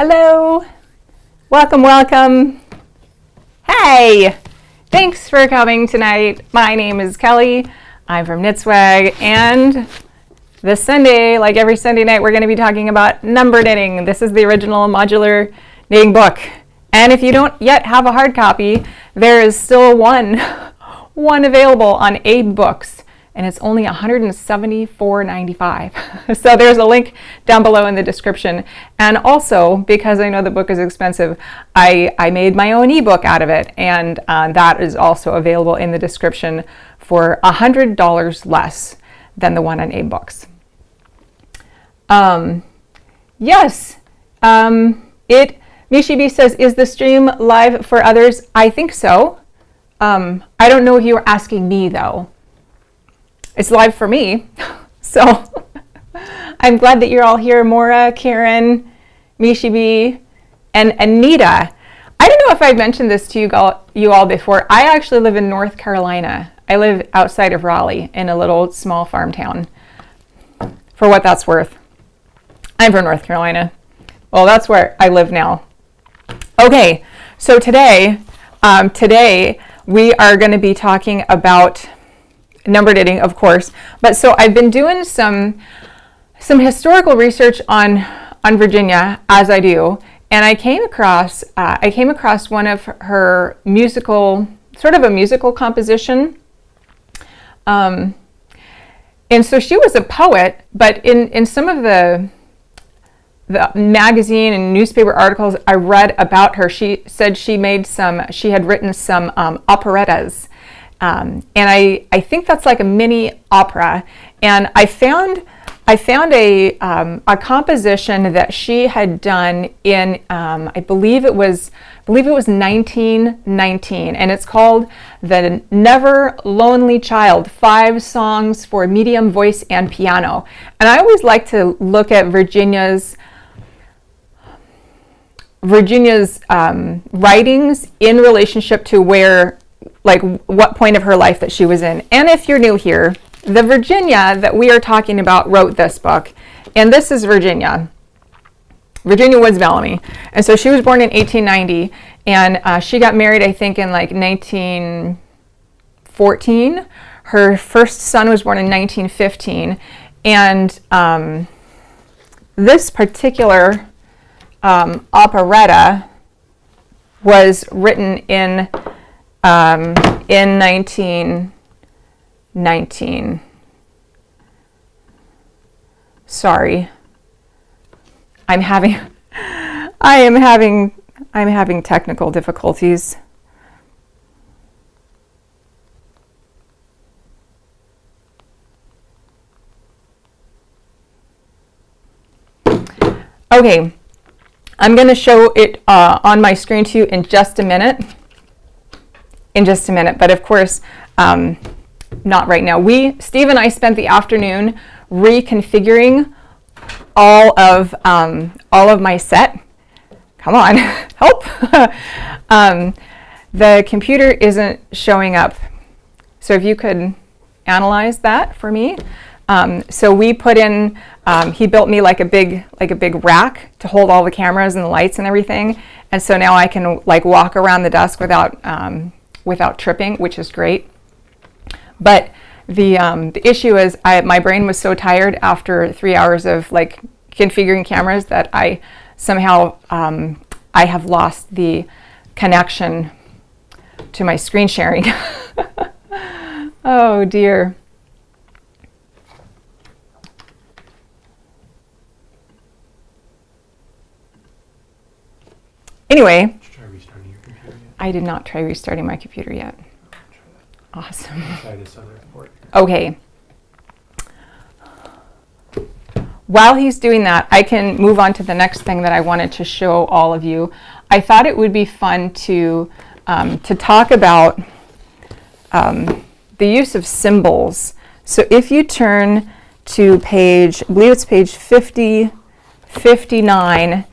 Hello, welcome. Hey, thanks for coming tonight. My name is Kelly. I'm from KnitSwag, and this Sunday, like every Sunday night, we're going to be talking about number knitting. This is the original modular knitting book. And if you don't yet have a hard copy, there is still one available on ebooks, and it's only $174.95. So there's a link down below in the description. And also, because I know the book is expensive, I made my own ebook out of it, and that is also available in the description for $100 less than the one on ebooks. Yes, Mishi B says, is the stream live for others? I think so. I don't know if you were asking me though. It's live for me, so I'm glad that you're all here. Maura, Karen, Mishi B, and Anita. I don't know if I've mentioned this to you all before. I actually live in North Carolina. I live outside of Raleigh in a little small farm town, for what that's worth. I'm from North Carolina. Well, that's where I live now. Okay, so today we are going to be talking about number knitting, of course. But so I've been doing some historical research on Virginia, as I do, and I came across one of her sort of a musical composition. And so she was a poet, but in some of the magazine and newspaper articles I read about her, she said she had written some operettas. And I think that's like a mini opera. And I found a composition that she had done in I believe it was 1919, and it's called The Never Lonely Child: 5 Songs for Medium Voice and Piano. And I always like to look at Virginia's writings in relationship to what point of her life that she was in. And if you're new here, the Virginia that we are talking about wrote this book, and this is Virginia Woods Bellamy. And so she was born in 1890, and she got married, I think, in like 1914. Her first son was born in 1915, and this particular operetta was written in 1919. Sorry, I'm having technical difficulties. Okay, I'm going to show it on my screen to you in just a minute. But of course, not right now. Steve and I spent the afternoon reconfiguring all of my set. Come on, help! The computer isn't showing up, so if you could analyze that for me. So we put in. He built me like a big rack to hold all the cameras and the lights and everything, and so now I can walk around the desk without tripping, which is great. But the issue is my brain was so tired after 3 hours of configuring cameras that I somehow I have lost the connection to my screen sharing. Oh dear. Anyway, did you try restarting your computer yet? I did not try restarting my computer yet. Awesome. Try this other port. Okay. While he's doing that, I can move on to the next thing that I wanted to show all of you. I thought it would be fun to talk about the use of symbols. So if you turn to I believe it's page 59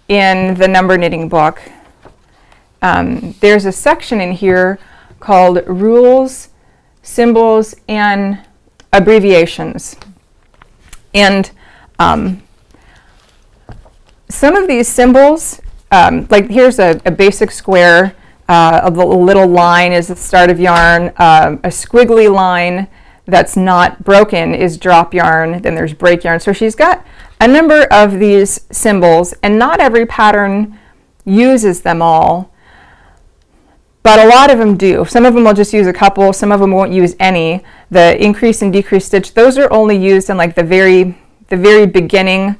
in the number knitting book, there's a section in here called Rules, Symbols, and Abbreviations. And some of these symbols, like here's a basic square, a little line is the start of yarn, a squiggly line that's not broken is drop yarn, then there's break yarn. So she's got a number of these symbols, and not every pattern uses them all, but a lot of them do. Some of them will just use a couple, some of them won't use any. The increase and decrease stitch, those are only used in like the very beginning.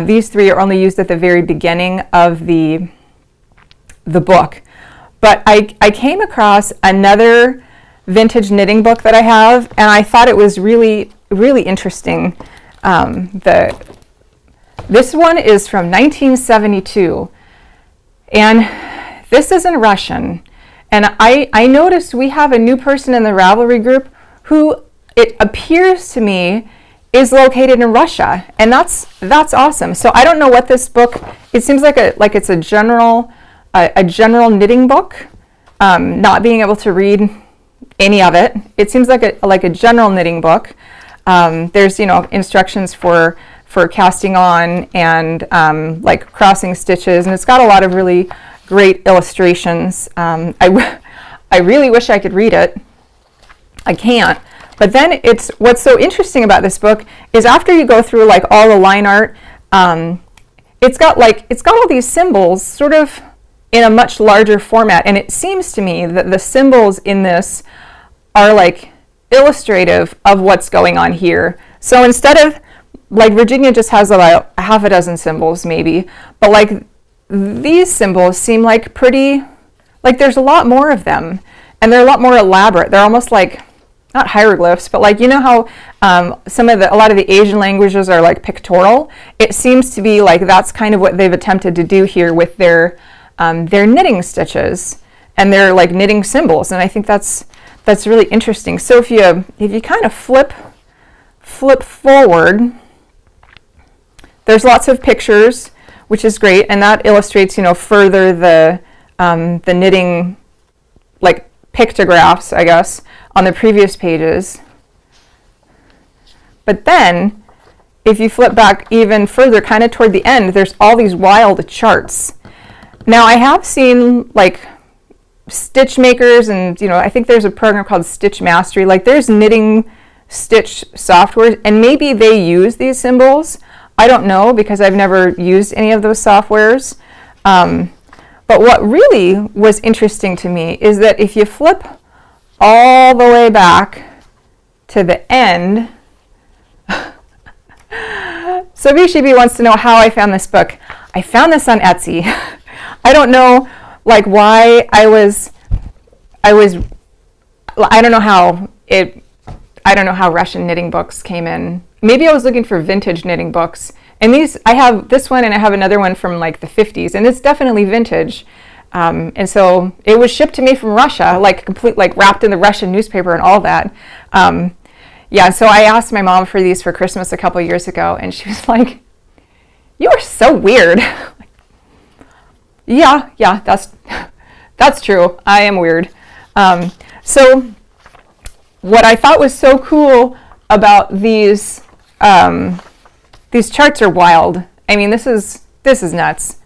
These three are only used at the very beginning of the book. But I came across another vintage knitting book that I have, and I thought it was really, really interesting. This one is from 1972, and this is in Russian. And I noticed we have a new person in the Ravelry group who, it appears to me, is located in Russia, and that's awesome. So I don't know what this book. It seems like it's a general knitting book. Not being able to read any of it, it seems like a general knitting book. There's instructions for casting on and like crossing stitches, and it's got a lot of really great illustrations. I really wish I could read it. I can't. But then what's so interesting about this book is after you go through like all the line art, it's got all these symbols sort of in a much larger format, and it seems to me that the symbols in this are like illustrative of what's going on here. So instead of like Virginia just has about half a dozen symbols maybe, but like these symbols seem like pretty, like there's a lot more of them, and they're a lot more elaborate. They're almost like, not hieroglyphs, but like, how a lot of the Asian languages are like pictorial. It seems to be like that's kind of what they've attempted to do here with their knitting stitches and their like knitting symbols, and I think that's really interesting. So if you kind of flip forward, there's lots of pictures, which is great, and that illustrates further the knitting like pictographs, I guess, on the previous pages. But then if you flip back even further, kind of toward the end, there's all these wild charts. Now I have seen like stitch makers, and I think there's a program called Stitch Mastery, like there's knitting stitch software, and maybe they use these symbols. I don't know, because I've never used any of those softwares. But what really was interesting to me is that if you flip all the way back to the end, so BSheeby wants to know how I found this book. I found this on Etsy. I don't know like why I don't know how Russian knitting books came in. Maybe I was looking for vintage knitting books. And I have this one, and I have another one from like the 50s, and it's definitely vintage. And so it was shipped to me from Russia, like wrapped in the Russian newspaper and all that. Yeah, so I asked my mom for these for Christmas a couple years ago, and she was like, "You are so weird." Yeah, that's true. I am weird. So what I thought was so cool about these charts are wild. I mean, this is nuts.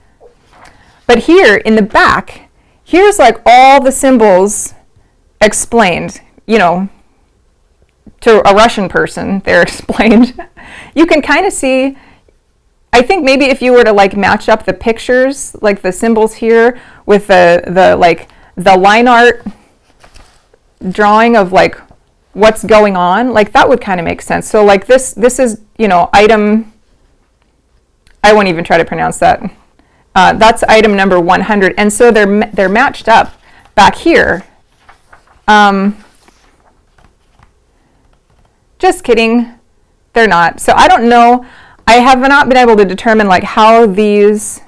But here in the back, here's like all the symbols explained, to a Russian person, they're explained. You can kind of see, I think maybe if you were to like match up the pictures, like the symbols here with the line art drawing of like what's going on, like that would kind of make sense. So like this is, item, I won't even try to pronounce that. That's item number 100, and so they're matched up back here. Just kidding, they're not. So I don't know. I have not been able to determine like how these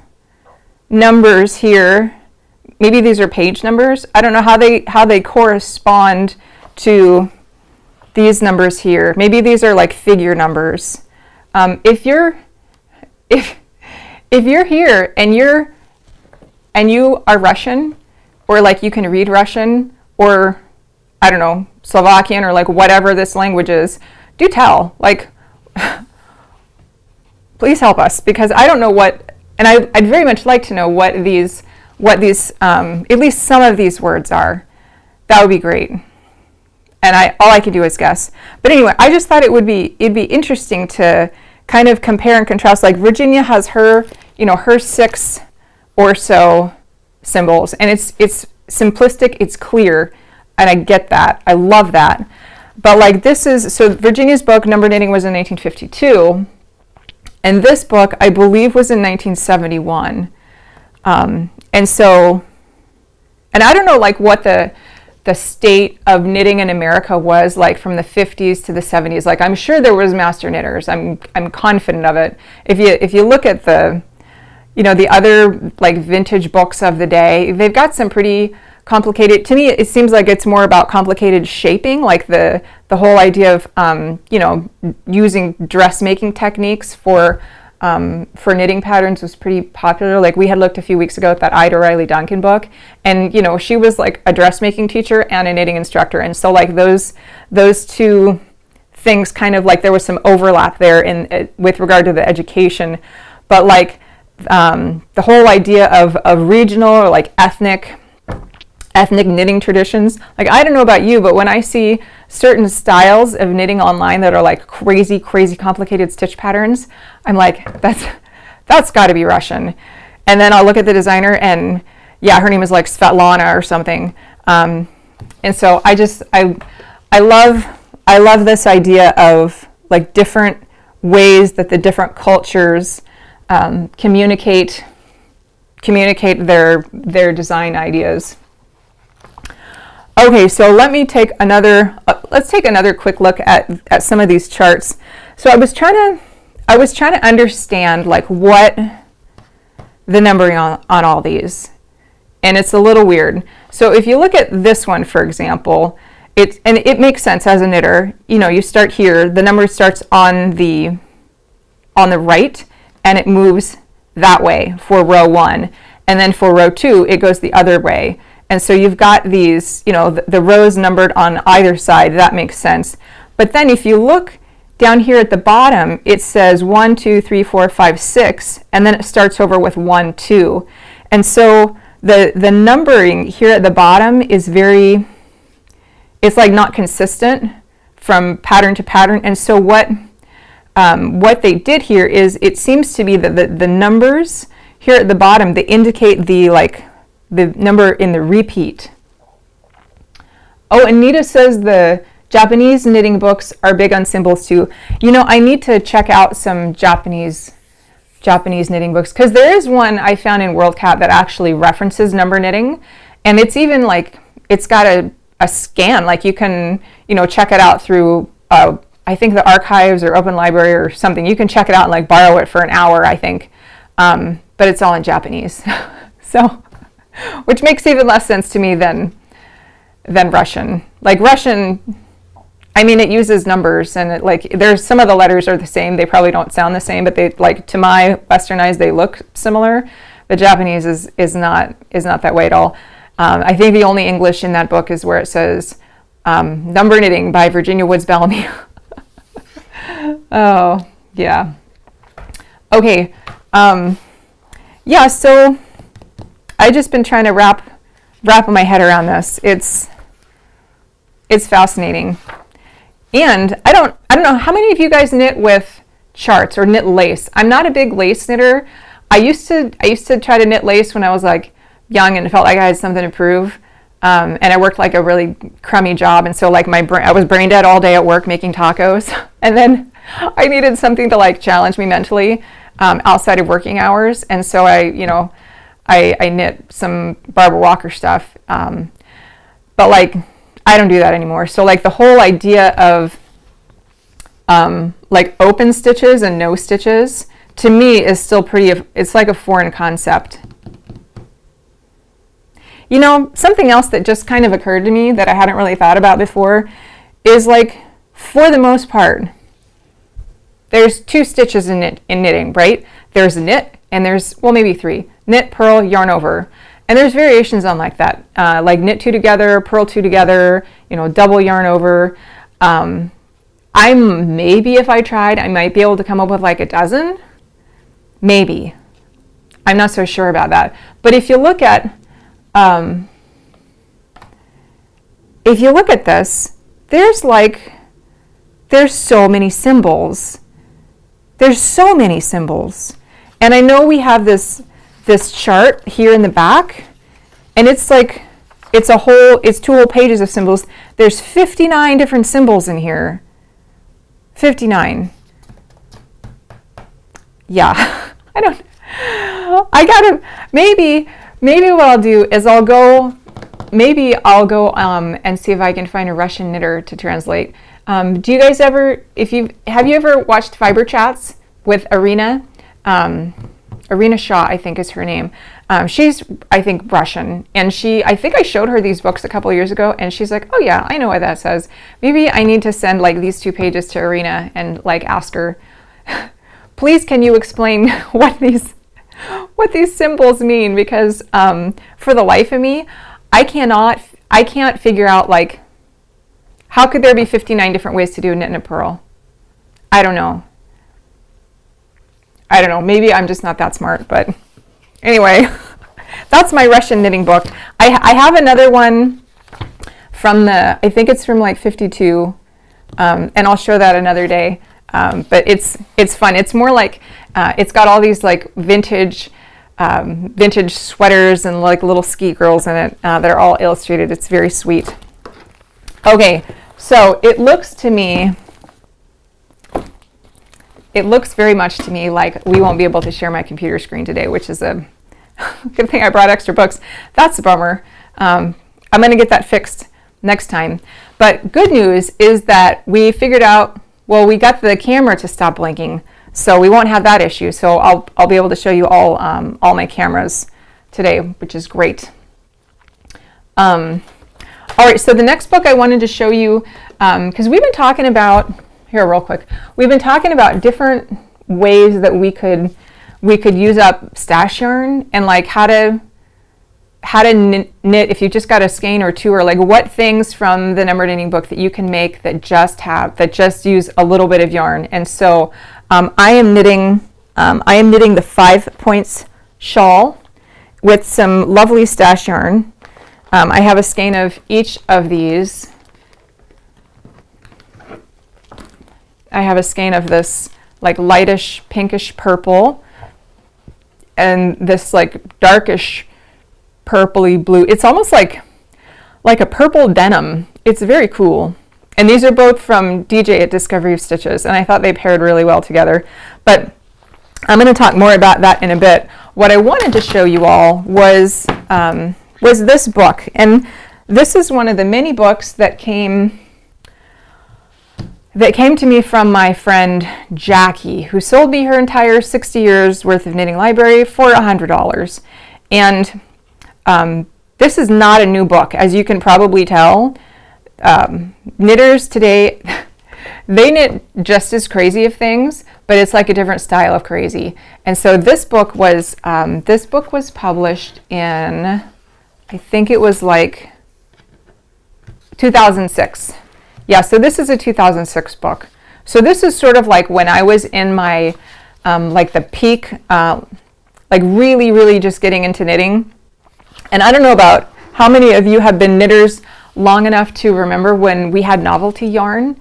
numbers here. Maybe these are page numbers. I don't know how they correspond to these numbers here. Maybe these are like figure numbers. If you're here and you are Russian, or like you can read Russian, or I don't know, Slovakian, or like whatever this language is, do tell. Like, please help us, because I don't know what And I'd very much like to know what these at least some of these words are. That would be great. And all I can do is guess. But anyway, I just thought it'd be interesting to kind of compare and contrast. Like Virginia has her 6 or so symbols, and it's simplistic, it's clear, and I get that. I love that. But like so Virginia's book, Number Knitting, was in 1952, and this book, I believe, was in 1971. And I don't know like what the state of knitting in America was like from the 50s to the 70s. Like I'm sure there was master knitters. I'm confident of it. If you look at the other like vintage books of the day, they've got some pretty complicated, to me it seems like it's more about complicated shaping, like the whole idea of using dressmaking techniques for knitting patterns was pretty popular. Like we had looked a few weeks ago at that Ida Riley Duncan book, and she was like a dressmaking teacher and a knitting instructor, and so like those two things kind of like there was some overlap there with regard to the education. But like the whole idea of regional or like ethnic knitting traditions, like I don't know about you, but when I see certain styles of knitting online that are like crazy complicated stitch patterns, I'm like, that's got to be Russian. And then I'll look at the designer, and yeah, her name is like Svetlana or something. And so I love this idea of like different ways that the different cultures communicate their design ideas. Okay, so let's take another quick look at some of these charts. So I was trying to understand like what the numbering on all these, and it's a little weird. So if you look at this one, for example, it makes sense as a knitter. You start here, the number starts on the right, and it moves that way for row 1, and then for row 2 it goes the other way. And so you've got these, the rows numbered on either side. That makes sense. But then if you look down here at the bottom, it says 1, 2, 3, 4, 5, 6, and then it starts over with 1, 2. And so the numbering here at the bottom is it's like not consistent from pattern to pattern. And so what they did here is, it seems to be that the numbers here at the bottom, they indicate the number in the repeat. Oh, and Nita says the Japanese knitting books are big on symbols too. I need to check out some Japanese knitting books, because there is one I found in WorldCat that actually references number knitting, and it's even like it's got a scan, like you can check it out through I think the archives or open library or something. You can check it out and like borrow it for an hour, I think, but it's all in Japanese. So, which makes even less sense to me than Russian. Like Russian, I mean, it uses numbers, and there's some of the letters are the same. They probably don't sound the same, but they, like, to my Western eyes, they look similar. The Japanese is not that way at all. I think the only English in that book is where it says Number Knitting by Virginia Woods Bellamy. Oh, yeah. Okay. Yeah, so I've just been trying to wrap my head around this. It's fascinating. And I don't know, how many of you guys knit with charts or knit lace? I'm not a big lace knitter. I used to try to knit lace when I was like young and felt like I had something to prove. And I worked like a really crummy job, and so like I was brain dead all day at work making tacos, and then I needed something to like challenge me mentally outside of working hours, and so I knit some Barbara Walker stuff, but like I don't do that anymore. So like the whole idea of like open stitches and no stitches to me is still it's like a foreign concept. Something else that just kind of occurred to me that I hadn't really thought about before is, like, for the most part, there's 2 stitches in knitting, right? There's knit, and there's, well, maybe 3. Knit, purl, yarn over. And there's variations on like that, like knit 2 together, purl 2 together, double yarn over. Maybe if I tried, I might be able to come up with like a dozen. Maybe. I'm not so sure about that. But if you look at this, there's so many symbols. There's so many symbols. And I know we have this chart here in the back, and it's 2 whole pages of symbols. There's 59 different symbols in here. 59. Yeah. Maybe what I'll do is I'll go and see if I can find a Russian knitter to translate. Do you guys have you ever watched Fiber Chats with Irina? Irina Shaw, I think is her name. She's, I think, Russian, and I think I showed her these books a couple of years ago, and she's like, oh yeah, I know what that says. Maybe I need to send these 2 pages to Irina and ask her, please can you explain what these symbols mean, because for the life of me, I can't figure out how could there be 59 different ways to do a knit and a purl? I don't know. Maybe I'm just not that smart, but anyway, that's my Russian knitting book. I have another one I think it's from 52, and I'll show that another day. But it's fun. It's more it's got all these vintage sweaters and little ski girls in it that are all illustrated. It's very sweet. Okay, so it looks very much to me like we won't be able to share my computer screen today, which is a good thing I brought extra books. That's a bummer. I'm going to get that fixed next time. But good news is that we figured out, well, we got the camera to stop blinking, so we won't have that issue. So I'll be able to show you all my cameras today, which is great. All right, so the next book I wanted to show you, because we've been talking about, here real quick, we've been talking about different ways that we could use up stash yarn, and how to knit if you just got a skein or 2, or what things from the number knitting book that you can make that just use a little bit of yarn. And so I am knitting the 5 points shawl with some lovely stash yarn. I have a skein of each of these. I have a skein of this lightish pinkish purple, and this darkish purpley blue. It's almost like a purple denim. It's very cool. And these are both from DJ at Discovery of Stitches, and I thought they paired really well together. But I'm going to talk more about that in a bit. What I wanted to show you all was this book, and this is one of the many books that came to me from my friend Jackie, who sold me her entire 60 years worth of knitting library for $100. And this is not a new book, as you can probably tell. Knitters today, they knit just as crazy of things, but it's a different style of crazy. And so this book was published in, I think it was 2006. Yeah, so this is a 2006 book. So this is sort of when I was in my the peak, really, really just getting into knitting. And I don't know about how many of you have been knitters long enough to remember when we had novelty yarn,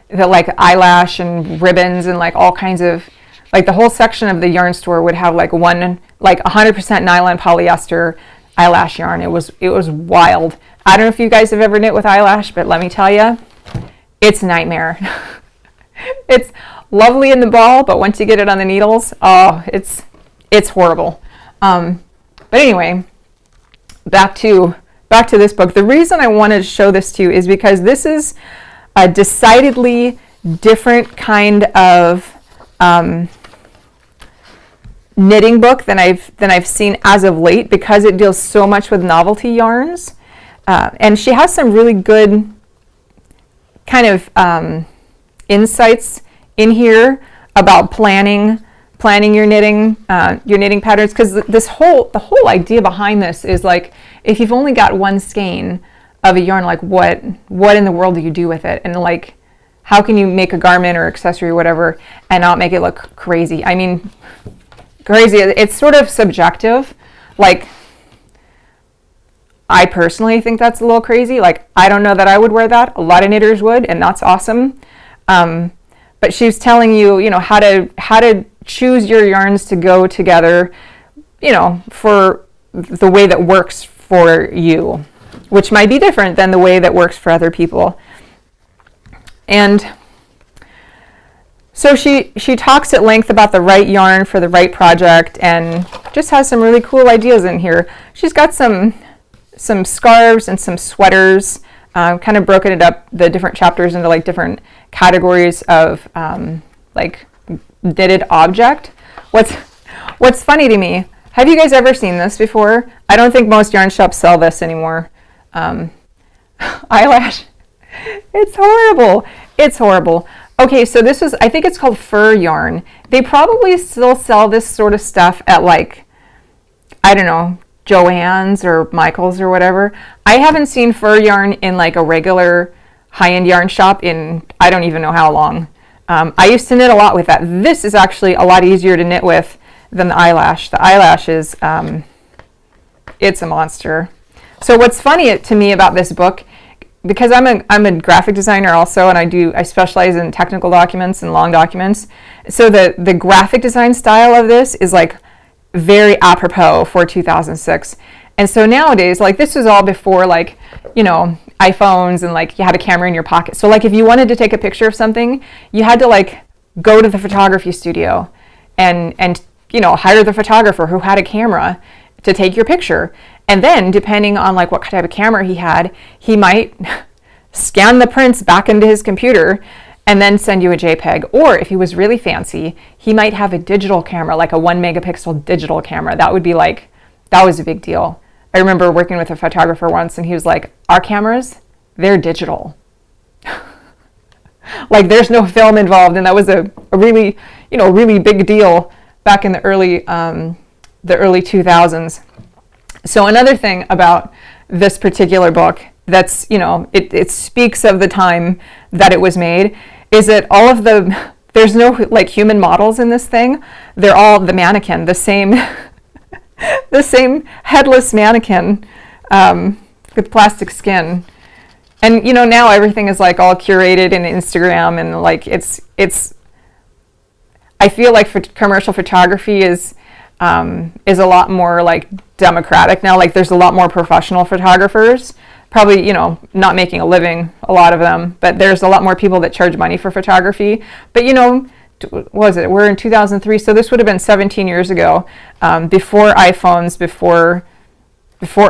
the eyelash and ribbons and all kinds of, the whole section of the yarn store would have 100% nylon polyester eyelash yarn. It was wild. I don't know if you guys have ever knit with eyelash, but let me tell you, it's a nightmare. It's lovely in the ball, but once you get it on the needles, oh, it's horrible. But anyway, back to this book. The reason I wanted to show this to you is because this is a decidedly different kind of knitting book than I've seen as of late, because it deals so much with novelty yarns, and she has some really good kind of insights in here about planning your knitting patterns, because the whole idea behind this is if you've only got one skein of a yarn, what in the world do you do with it, and how can you make a garment or accessory or whatever and not make it look crazy? I mean, crazy. It's sort of subjective. Like, I personally think that's a little crazy. Like, I don't know that I would wear that. A lot of knitters would, and that's awesome. But she was telling you, you know, how to choose your yarns to go together, you know, for the way that works for you, which might be different than the way that works for other people. And so she talks at length about the right yarn for the right project, and just has some really cool ideas in here. She's got some scarves and some sweaters, kind of broken it up, the different chapters, into like different categories of like knitted object. What's funny to me, have you guys ever seen this before? I don't think most yarn shops sell this anymore. Eyelash. It's horrible. It's horrible. Okay, so this is, I think it's called fur yarn. They probably still sell this sort of stuff at like, I don't know, Joann's or Michael's or whatever. I haven't seen fur yarn in like a regular high-end yarn shop in I don't even know how long. I used to knit a lot with that. This is actually a lot easier to knit with than the eyelash. The eyelash is, it's a monster. So what's funny to me about this book, because I'm a graphic designer also, and I specialize in technical documents and long documents. So the graphic design style of this is like very apropos for 2006. And so nowadays, like, this was all before, like, you know, iPhones, and like you had a camera in your pocket. So like if you wanted to take a picture of something, you had to like go to the photography studio and you know, hire the photographer who had a camera to take your picture. And then depending on like what type of camera he had, he might scan the prints back into his computer and then send you a JPEG. Or if he was really fancy, he might have a digital camera, like a 1 megapixel digital camera. That would be like, that was a big deal. I remember working with a photographer once, and he was like, our cameras, they're digital. Like, there's no film involved. And that was a really, you know, really big deal back in the early 2000s. So another thing about this particular book that's, you know, it speaks of the time that it was made, is that all of there's no like human models in this thing. They're all the mannequin, the same the same headless mannequin with plastic skin. And, you know, now everything is like all curated in Instagram, and like it's I feel like commercial photography is a lot more like democratic now. Like, there's a lot more professional photographers, probably, you know, not making a living, a lot of them, but there's a lot more people that charge money for photography. But, you know, what was it? We're in 2003, so this would have been 17 years ago, before iPhones, before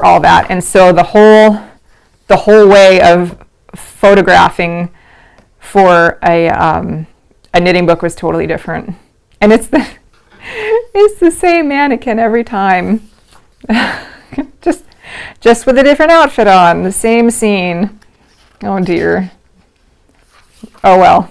all that. And so the whole way of photographing for a knitting book was totally different. And it's the same mannequin every time. just with a different outfit on, the same scene. Oh dear. Oh well.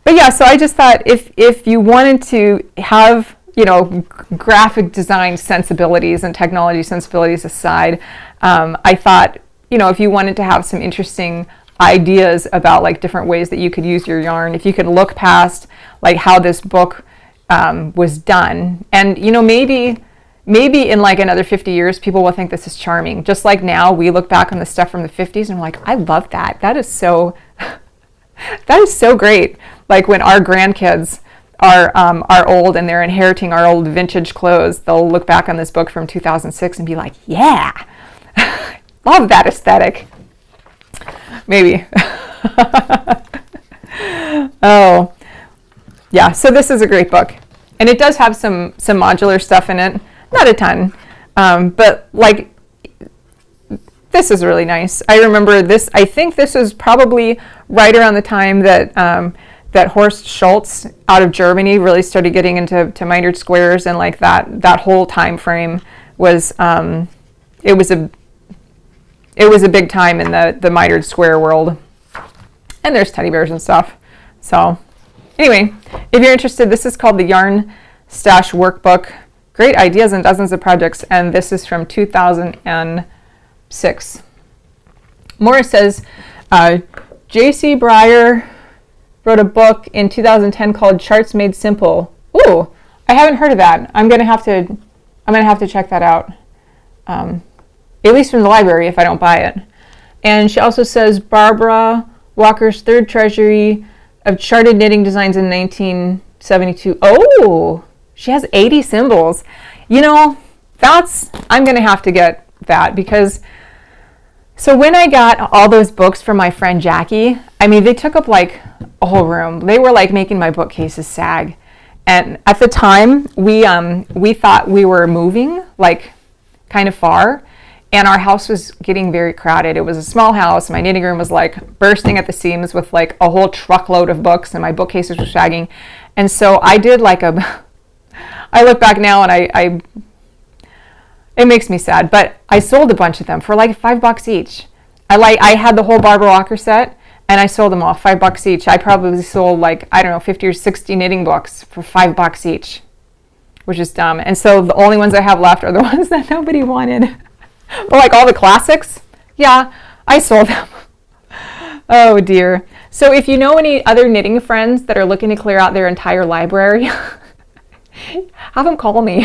But yeah, so I just thought if you wanted to have, you know, graphic design sensibilities and technology sensibilities aside, I thought, you know, if you wanted to have some interesting ideas about like different ways that you could use your yarn, if you could look past like how this book was done, and, you know, maybe in like another 50 years people will think this is charming, just like now we look back on the stuff from the 50s and we're like, I love that is so that is so great. Like, when our grandkids are old and they're inheriting our old vintage clothes, they'll look back on this book from 2006 and be like, yeah, love that aesthetic. Maybe. Oh, yeah, so this is a great book. And it does have some modular stuff in it. Not a ton, but like, this is really nice. I remember this, I think this was probably right around the time that that Horst Schultz out of Germany really started getting into mitered squares, and like that whole time frame was it was a big time in the mitered square world. And there's teddy bears and stuff. So anyway, if you're interested, this is called the Yarn Stash Workbook. Great ideas and dozens of projects, and this is from 2006. Morris says, J.C. Breyer wrote a book in 2010 called Charts Made Simple. Ooh, I haven't heard of that. I'm gonna have to check that out. At least from the library if I don't buy it. And she also says Barbara Walker's third treasury of charted knitting designs in 1972. Oh, she has 80 symbols. You know, I'm gonna have to get that, because so when I got all those books from my friend Jackie, I mean, they took up like a whole room. They were like making my bookcases sag. And at the time, we thought we were moving like kind of far, and our house was getting very crowded. It was a small house. My knitting room was like bursting at the seams with like a whole truckload of books, and my bookcases were sagging. And so I did like I look back now and it makes me sad, but I sold a bunch of them for like $5 each. I had the whole Barbara Walker set, and I sold them all $5 each. I probably sold like, I don't know, 50 or 60 knitting books for $5 each, which is dumb. And so the only ones I have left are the ones that nobody wanted. But like all the classics, yeah, I sold them. Oh dear. So if you know any other knitting friends that are looking to clear out their entire library, have them call me.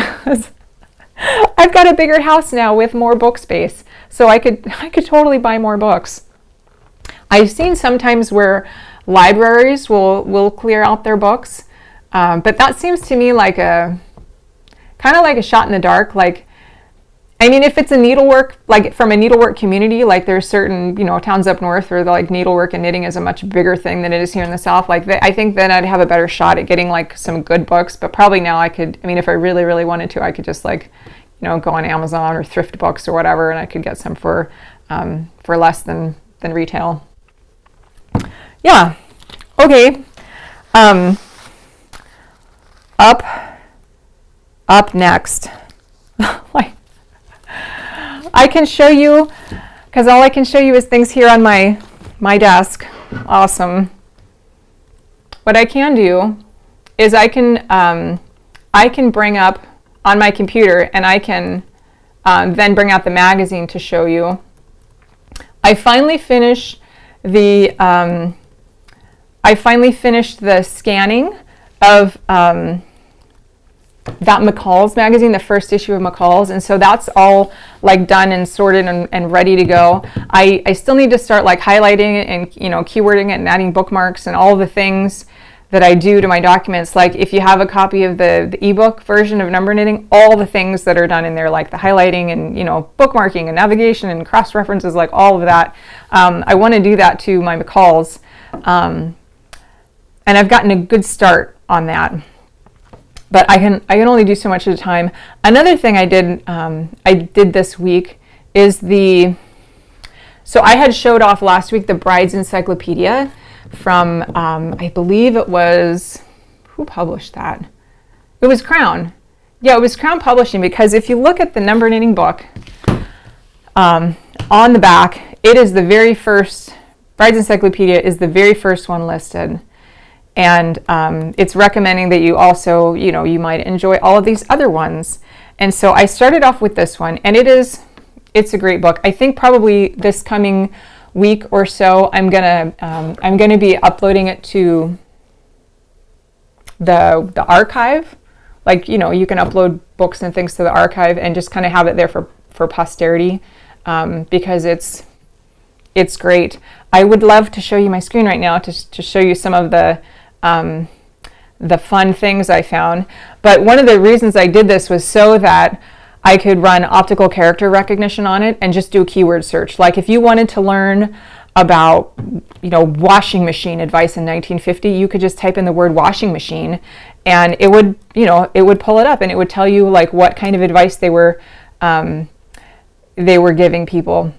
I've got a bigger house now with more book space, so I could totally buy more books. I've seen sometimes where libraries will clear out their books, but that seems to me like kind of like a shot in the dark. Like, I mean, if it's a needlework, like from a needlework community, like there's certain, towns up north where like needlework and knitting is a much bigger thing than it is here in the South. Like I think then I'd have a better shot at getting like some good books, but probably now if I really, really wanted to, I could just like, go on Amazon or Thrift Books or whatever, and I could get some for less than retail. Yeah. Okay. Up next. I can show you, because all I can show you is things here on my desk. Awesome. What I can do is I can bring up on my computer, and I can then bring out the magazine to show you. I finally finished the scanning of that McCall's magazine, the first issue of McCall's, and so that's all like done and sorted and ready to go. I still need to start like highlighting it and keywording it and adding bookmarks and all the things that I do to my documents. Like if you have a copy of the ebook version of Number Knitting, all the things that are done in there, like the highlighting and bookmarking and navigation and cross references, like all of that. I want to do that to my McCall's, and I've gotten a good start on that. But I can only do so much at a time. Another thing I did this week is so I had showed off last week the Bride's Encyclopedia from I believe it was, who published that? It was Crown. Yeah, it was Crown Publishing, because if you look at the Number Knitting book, on the back, it is the very first, Bride's Encyclopedia is the very first one listed. And it's recommending that you also, you might enjoy all of these other ones. And so I started off with this one, and it's a great book. I think probably this coming week or so, I'm gonna be uploading it to the archive. Like, you can upload books and things to the archive and just kind of have it there for posterity, because it's great. I would love to show you my screen right now to show you some of the fun things I found. But one of the reasons I did this was so that I could run optical character recognition on it and just do a keyword search. Like if you wanted to learn about, washing machine advice in 1950, you could just type in the word washing machine, and it would, it would pull it up, and it would tell you like what kind of advice they were giving people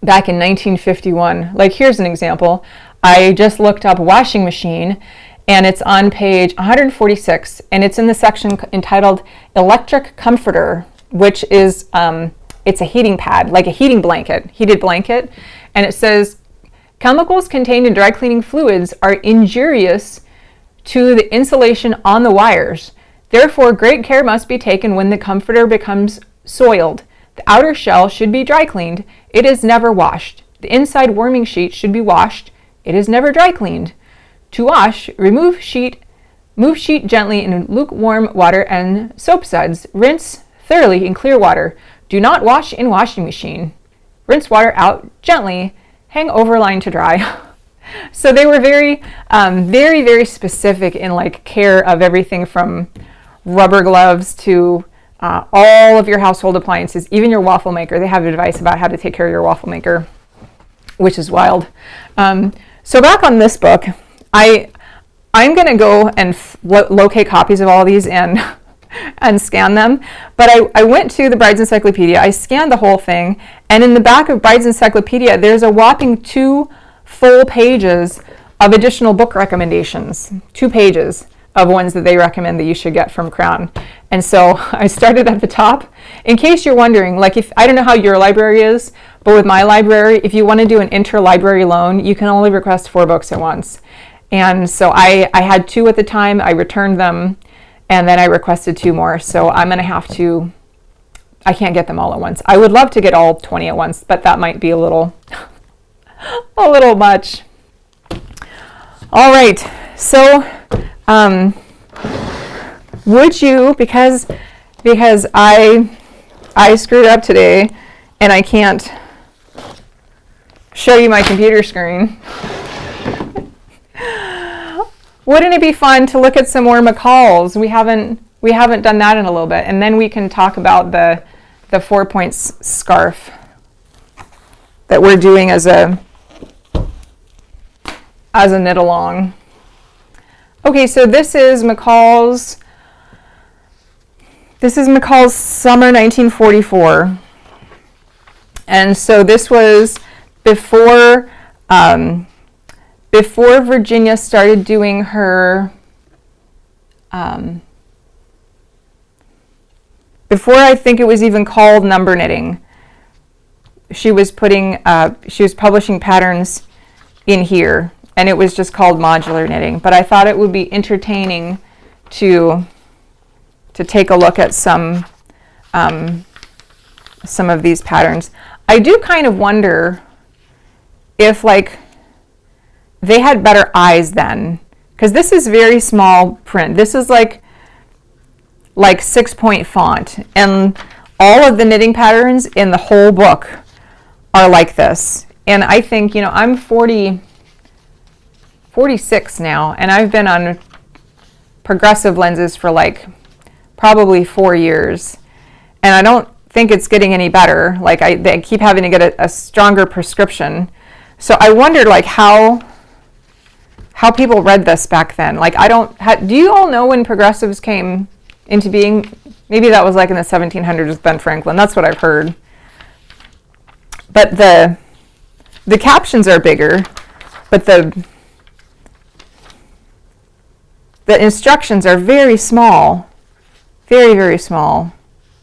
back in 1951. Like here's an example. I just looked up washing machine, and it's on page 146, and it's in the section entitled Electric Comforter, which is, it's a heating pad, like a heated blanket, and it says, chemicals contained in dry cleaning fluids are injurious to the insulation on the wires. Therefore, great care must be taken when the comforter becomes soiled. The outer shell should be dry cleaned. It is never washed. The inside warming sheet should be washed. It is never dry cleaned. To wash, move sheet gently in lukewarm water and soap suds. Rinse thoroughly in clear water. Do not wash in washing machine. Rinse water out gently. Hang over line to dry. So they were very, very specific in like care of everything from rubber gloves to all of your household appliances, even your waffle maker. They have advice about how to take care of your waffle maker, which is wild. So back on this book, I'm going to go and locate copies of all these and scan them. But I went to the Bride's Encyclopedia. I scanned the whole thing. And in the back of Bride's Encyclopedia, there's a whopping 2 full pages of additional book recommendations. 2 pages of ones that they recommend that you should get from Crown. And so I started at the top. In case you're wondering, like if I don't know how your library is, but with my library, if you want to do an interlibrary loan, you can only request 4 books at once. And so I had 2 at the time. I returned them, and then I requested 2 more. So I'm going to have to, I can't get them all at once. I would love to get all 20 at once, but that might be a little much. All right. So would you, because I screwed up today and I can't show you my computer screen, wouldn't it be fun to look at some more McCalls? We haven't done that in a little bit, and then we can talk about the 4 points scarf that we're doing as a knit along. Okay, so this is McCall's summer 1944. And so this was before Virginia started doing her before I think it was even called number knitting. She was publishing patterns in here, and it was just called modular knitting. But I thought it would be entertaining to take a look at some of these patterns. I do kind of wonder if like they had better eyes then, because this is very small print. This is like 6-point font, and all of the knitting patterns in the whole book are like this. And I think, I'm 46 now, and I've been on progressive lenses for like probably 4 years, and I don't think it's getting any better. Like they keep having to get a stronger prescription. So I wondered like how people read this back then. Like do you all know when progressives came into being? Maybe that was like in the 1700s with Ben Franklin. That's what I've heard. But the captions are bigger, but the instructions are very small, very, very small.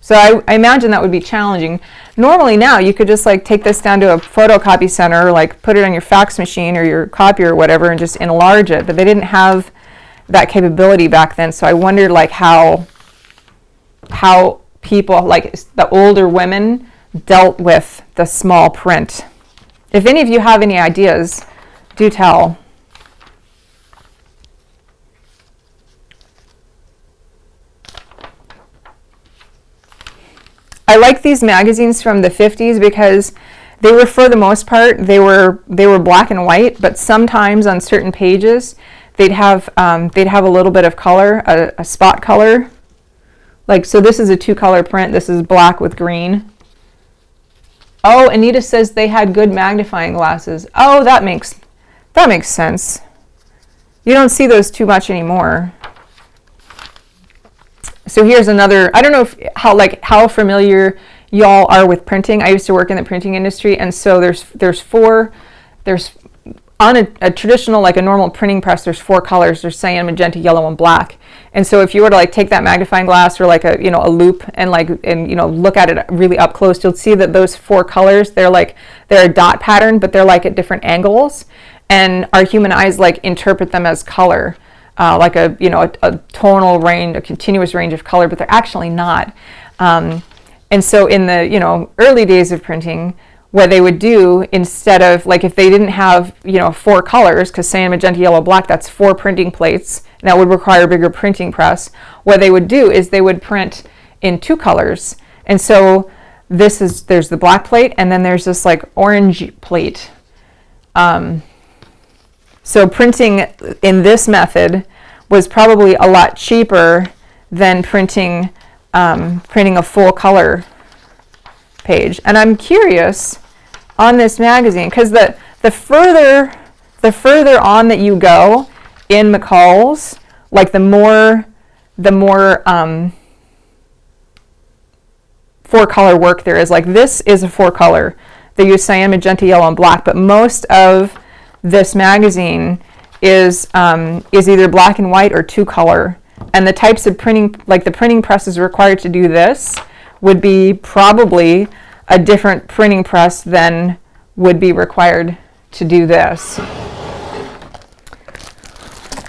So I imagine that would be challenging. Normally now you could just like take this down to a photocopy center, like put it on your fax machine or your copier or whatever and just enlarge it, but they didn't have that capability back then. So I wondered like how people, like the older women, dealt with the small print. If any of you have any ideas, do tell. I like these magazines from the 50s because they were, for the most part, they were black and white, but sometimes on certain pages they'd have a little bit of color, a spot color. Like, so this is a 2-color print. This is black with green. Oh, Anita says they had good magnifying glasses. Oh, that makes sense. You don't see those too much anymore. So here's another, I don't know how familiar y'all are with printing. I used to work in the printing industry, and so there's on a traditional, like a normal printing press, there's 4 colors. There's cyan, magenta, yellow, and black. And so if you were to like take that magnifying glass or like a loupe and look at it really up close, you'll see that those 4 colors, they're a dot pattern, but they're like at different angles, and our human eyes like interpret them as color. Like a tonal range, a continuous range of color, but they're actually not. And so in the early days of printing, what they would do, instead of, like, if they didn't have, 4 colors, because cyan, magenta, yellow, black, that's 4 printing plates, and that would require a bigger printing press, what they would do is they would print in 2 colors. And so there's the black plate, and then there's this like orange plate. So printing in this method was probably a lot cheaper than printing a full color page. And I'm curious on this magazine, because the further on that you go in McCall's, like the more 4-color work there is. Like, this is a 4-color. They use cyan, magenta, yellow, and black, but most of this magazine is either black and white or 2-color. And the types of printing, like the printing presses required to do this, would be probably a different printing press than would be required to do this.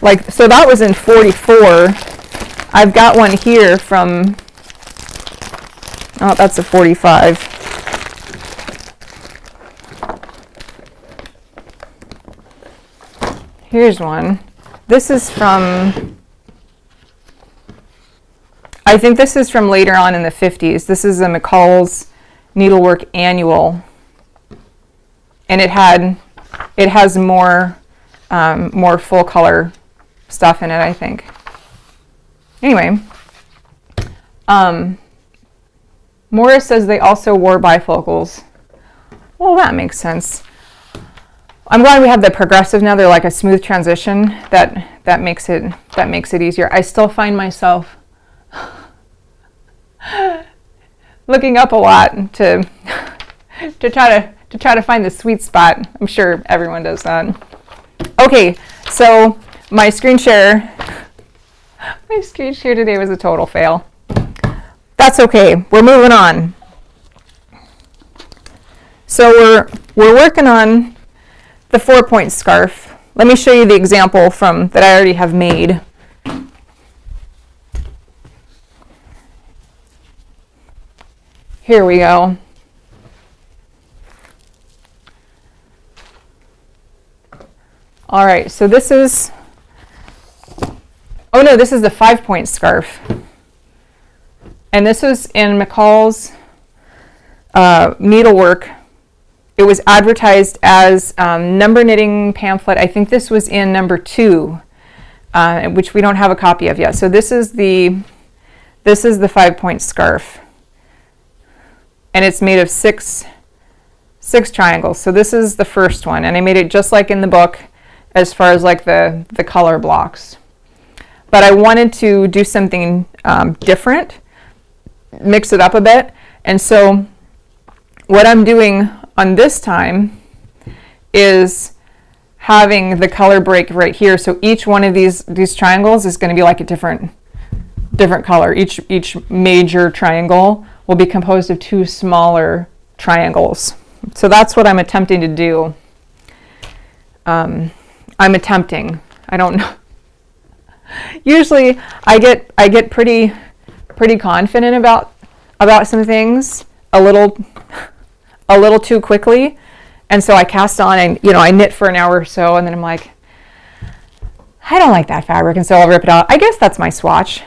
Like, so that was in 44. I've got one here from, oh, that's a 45. Here's one. This is from, I think this is from later on in the 50s. This is a McCall's Needlework Annual. And it has more full color stuff in it, I think. Anyway, Morris says they also wore bifocals. Well, that makes sense. I'm glad we have the progressive now. They're like a smooth transition. That makes it easier. I still find myself looking up a lot to try to find the sweet spot. I'm sure everyone does that. Okay, so my screen share today was a total fail. That's okay. We're moving on. So we're working on the 4-point scarf. Let me show you the example that I already have made. Here we go. All right, so this is, oh no, this is the 5-point scarf. And this was in McCall's Needlework. It was advertised as number knitting pamphlet. I think this was in number 2, which we don't have a copy of yet. So this is the 5-point scarf. And it's made of six triangles. So this is the first one. And I made it just like in the book as far as like the color blocks. But I wanted to do something different, mix it up a bit. And so what I'm doing on this time is having the color break right here. So each one of these triangles is going to be like a different color. Each major triangle will be composed of 2 smaller triangles. So that's what I'm attempting to do. I'm attempting. I don't know. Usually I get pretty confident about some things a little too quickly, and so I cast on and I knit for an hour or so, and then I'm like, I don't like that fabric, and so I'll rip it out. I guess that's my swatch.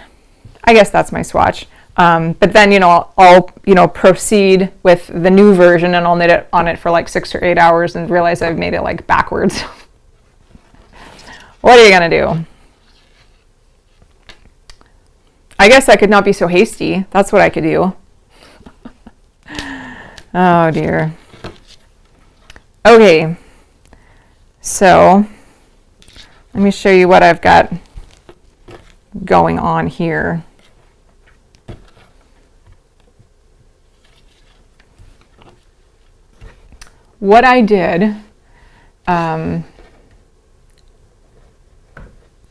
But then I'll proceed with the new version, and I'll knit it on it for like 6 or 8 hours and realize I've made it like backwards. What are you gonna do? I guess I could not be so hasty. That's what I could do. Oh dear. Okay, so let me show you what I've got going on here. What I did,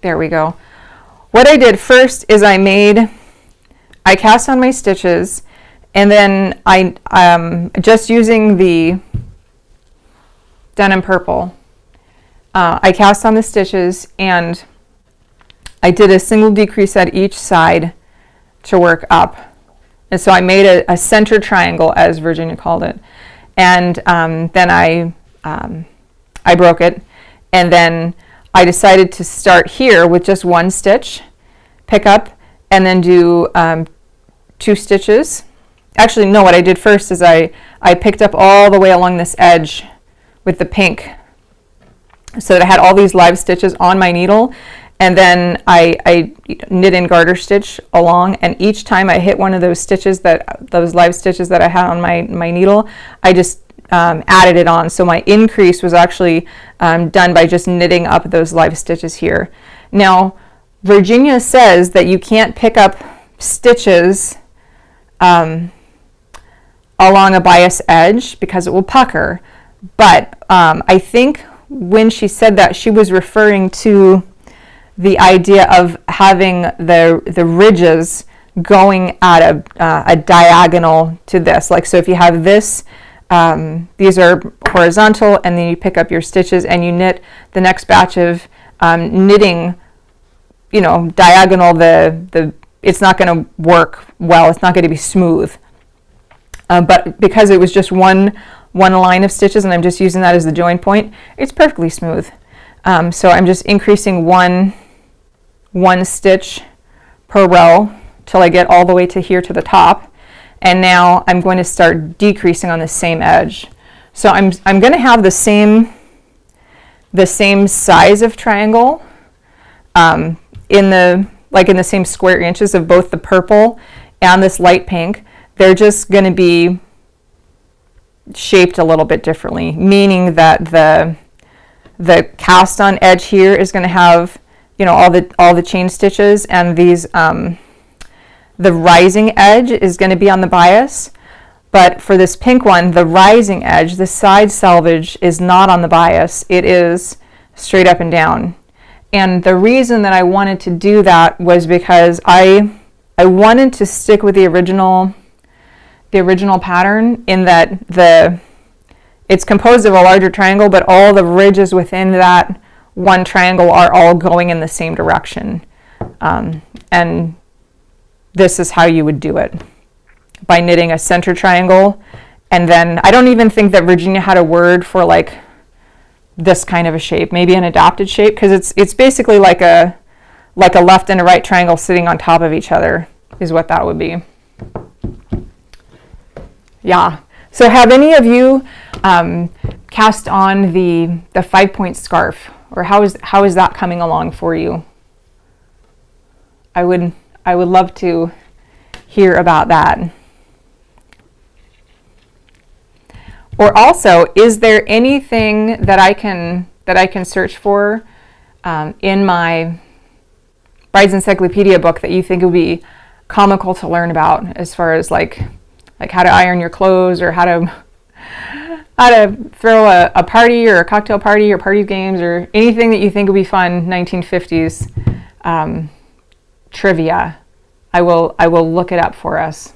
there we go. What I did first is I cast on my stitches, and then I just using the denim purple, I cast on the stitches, and I did a single decrease at each side to work up. And so I made a center triangle, as Virginia called it. and then I broke it, and then I decided to start here with just one stitch, pick up, and then do 2 stitches. Actually, no, what I did first is I picked up all the way along this edge with the pink, so that I had all these live stitches on my needle, and then I knit and garter stitch along, and each time I hit one of those stitches, those live stitches that I had on my needle, I just added it on. So my increase was actually done by just knitting up those live stitches here. Now, Virginia says that you can't pick up stitches along a bias edge because it will pucker, but I think when she said that, she was referring to the idea of having the ridges going at a diagonal to this. Like, so if you have this, these are horizontal, and then you pick up your stitches and you knit the next batch of knitting, diagonal, it's not going to work well. It's not going to be smooth. But because it was just one line of stitches, and I'm just using that as the join point, it's perfectly smooth. So I'm just increasing one stitch per row till I get all the way to here to the top, and now I'm going to start decreasing on the same edge. So I'm going to have the same size of triangle in the same square inches of both the purple and this light pink. They're just going to be shaped a little bit differently, meaning that the cast on edge here is going to have all the chain stitches, and these the rising edge is going to be on the bias. But for this pink one, the rising edge, the side selvage, is not on the bias. It is straight up and down. And the reason that I wanted to do that was because I wanted to stick with the original pattern, in that it's composed of a larger triangle, but all the ridges within that one triangle are all going in the same direction. And this is how you would do it, by knitting a center triangle. And then I don't even think that Virginia had a word for like this kind of a shape, maybe an adapted shape, because it's basically like a left and a right triangle sitting on top of each other is what that would be. Yeah. So have any of you cast on the 5-point scarf, or how is that coming along for you? I would love to hear about that. Or also, is there anything that I can search for in my Bride's Encyclopedia book that you think would be comical to learn about, as far as like how to iron your clothes, or how to throw a party, or a cocktail party, or party games, or anything that you think would be fun 1950s trivia? I will look it up for us.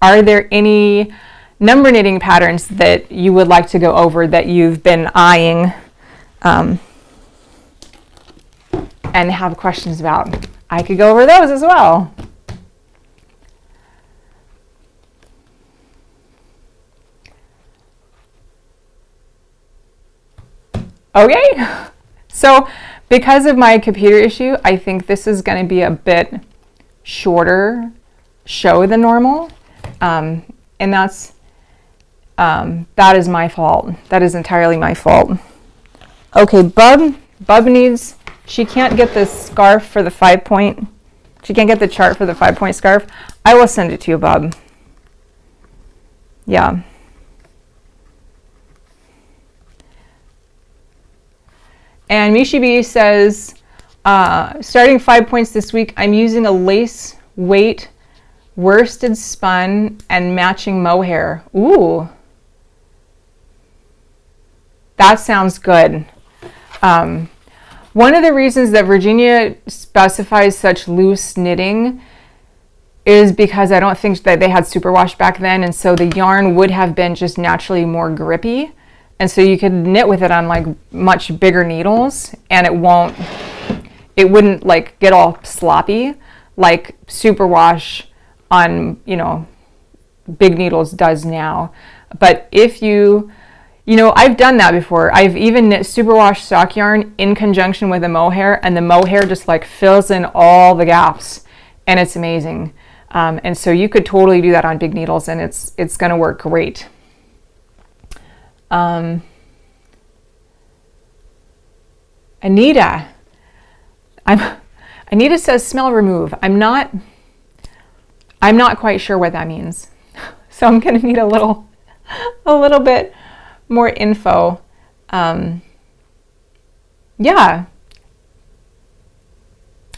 Are there any number knitting patterns that you would like to go over that you've been eyeing and have questions about? I could go over those as well. Okay, so because of my computer issue, I think this is going to be a bit shorter show than normal. And that is my fault. That is entirely my fault. Okay, Bub needs, she can't get the scarf for the 5-point. She can't get the chart for the 5-point scarf. I will send it to you, Bub. Yeah. And Mishi B says, starting 5 points this week, I'm using a lace weight worsted spun and matching mohair. Ooh, that sounds good. One of the reasons that Virginia specifies such loose knitting is because I don't think that they had superwash back then, and so the yarn would have been just naturally more grippy, and so you could knit with it on like much bigger needles, and it wouldn't like get all sloppy like superwash big needles does now. But if I've done that before. I've even knit superwash sock yarn in conjunction with a mohair, and the mohair just like fills in all the gaps, and it's amazing. And so you could totally do that on big needles, and it's going to work great. Anita says smell remove. I'm not quite sure what that means, so I'm going to need a little bit more info. Yeah,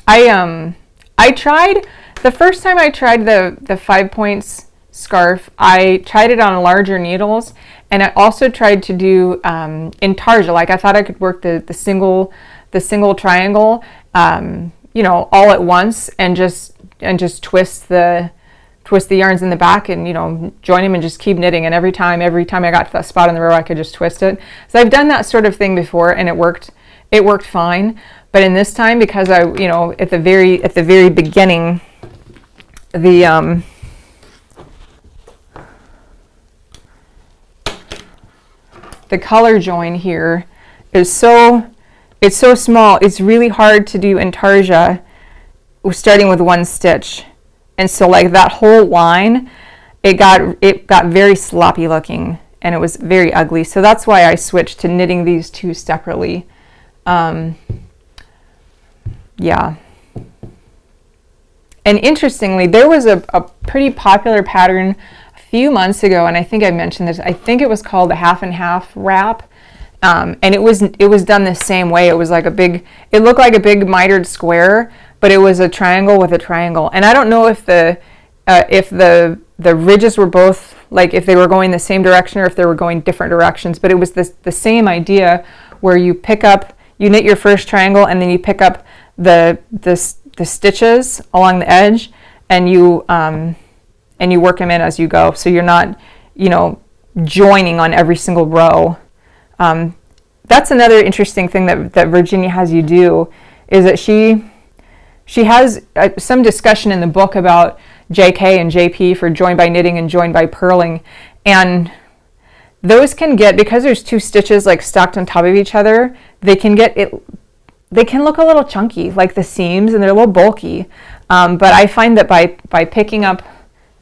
I tried the first time I tried the 5 points scarf. I tried it on larger needles, and I also tried to do intarsia. Like I thought I could work the single triangle, all at once, and just twist the yarns in the back, and join them and just keep knitting. And every time I got to that spot in the row, I could just twist it. So I've done that sort of thing before, and it worked fine. But in this time, because I at the very beginning, the color join here is so small. It's really hard to do intarsia starting with one stitch. And so like that whole line, it got very sloppy looking, and it was very ugly. So that's why I switched to knitting these two separately. Yeah. And interestingly, there was a pretty popular pattern a few months ago, and I think I mentioned this. I think it was called a half and half wrap. And it was done the same way. It was like it looked like a big mitered square, but it was a triangle with a triangle. And I don't know if the ridges were both, like if they were going the same direction or if they were going different directions, but it was the same idea, where you knit your first triangle, and then you pick up the stitches along the edge, and you work them in as you go. So you're not, joining on every single row. That's another interesting thing that Virginia has you do, is that she has some discussion in the book about JK and JP for join by knitting and join by purling, and those can get, because there's two stitches like stacked on top of each other, they can look a little chunky, like the seams, and they're a little bulky. But I find that by picking up